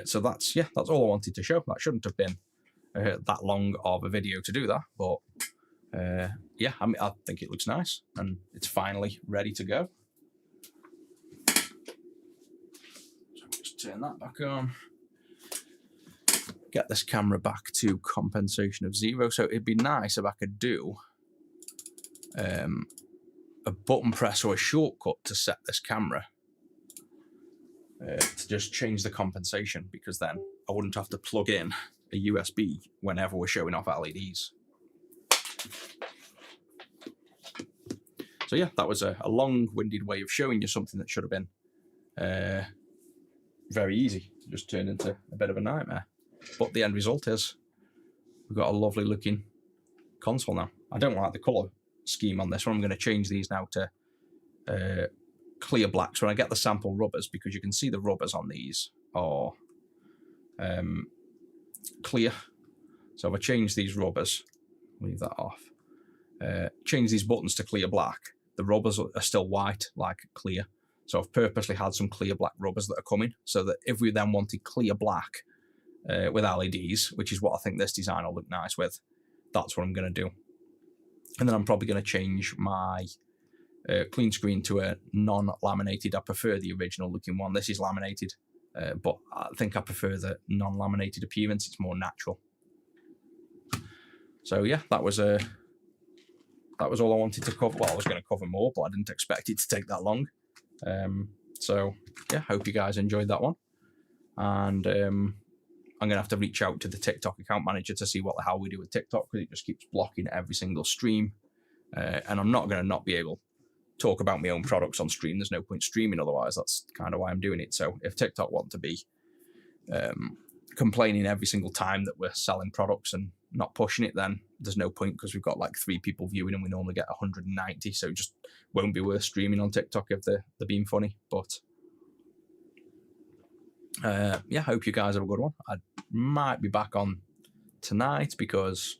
So that's all I wanted to show. That shouldn't have been that long of a video to do that, but yeah, I mean, I think it looks nice, and it's finally ready to go. So just turn that back on. Get this camera back to compensation of 0. So it'd be nice if I could do a button press or a shortcut to set this camera to just change the compensation, because then I wouldn't have to plug in a USB whenever we're showing off LEDs. So yeah, that was a long-winded way of showing you something that should have been very easy. It just turned into a bit of a nightmare. But the end result is we've got a lovely looking console now. I don't like the colour scheme on this one. I'm going to change these now to clear blacks when I get the sample rubbers, because you can see the rubbers on these are clear. So if I change these rubbers, leave that off, change these buttons to clear black, the rubbers are still white, like clear. So I've purposely had some clear black rubbers that are coming, so that if we then wanted clear black with LEDs, which is what I think this design will look nice with, that's what I'm going to do. And then I'm probably going to change my clean screen to a non-laminated. I prefer the original looking one. This is laminated, but I think I prefer the non-laminated appearance. It's more natural. So yeah, that was all I wanted to cover. Well, I was going to cover more, but I didn't expect it to take that long. So yeah, hope you guys enjoyed that one. And I'm going to have to reach out to the TikTok account manager to see what the hell we do with TikTok, because it just keeps blocking every single stream. And I'm not going to not be able to talk about my own products on stream. There's no point streaming otherwise. That's kind of why I'm doing it. So if TikTok want to be complaining every single time that we're selling products and not pushing it, then there's no point, because we've got like 3 people viewing and we normally get 190. So it just won't be worth streaming on TikTok if they're being funny. But yeah, hope you guys have a good one. I might be back on tonight because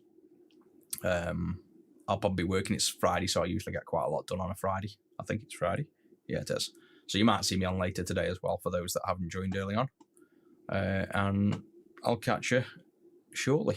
I'll probably be working. It's Friday, so I usually get quite a lot done on a Friday. I think it's Friday. Yeah, it is. So you might see me on later today as well for those that haven't joined early on. And I'll catch you shortly.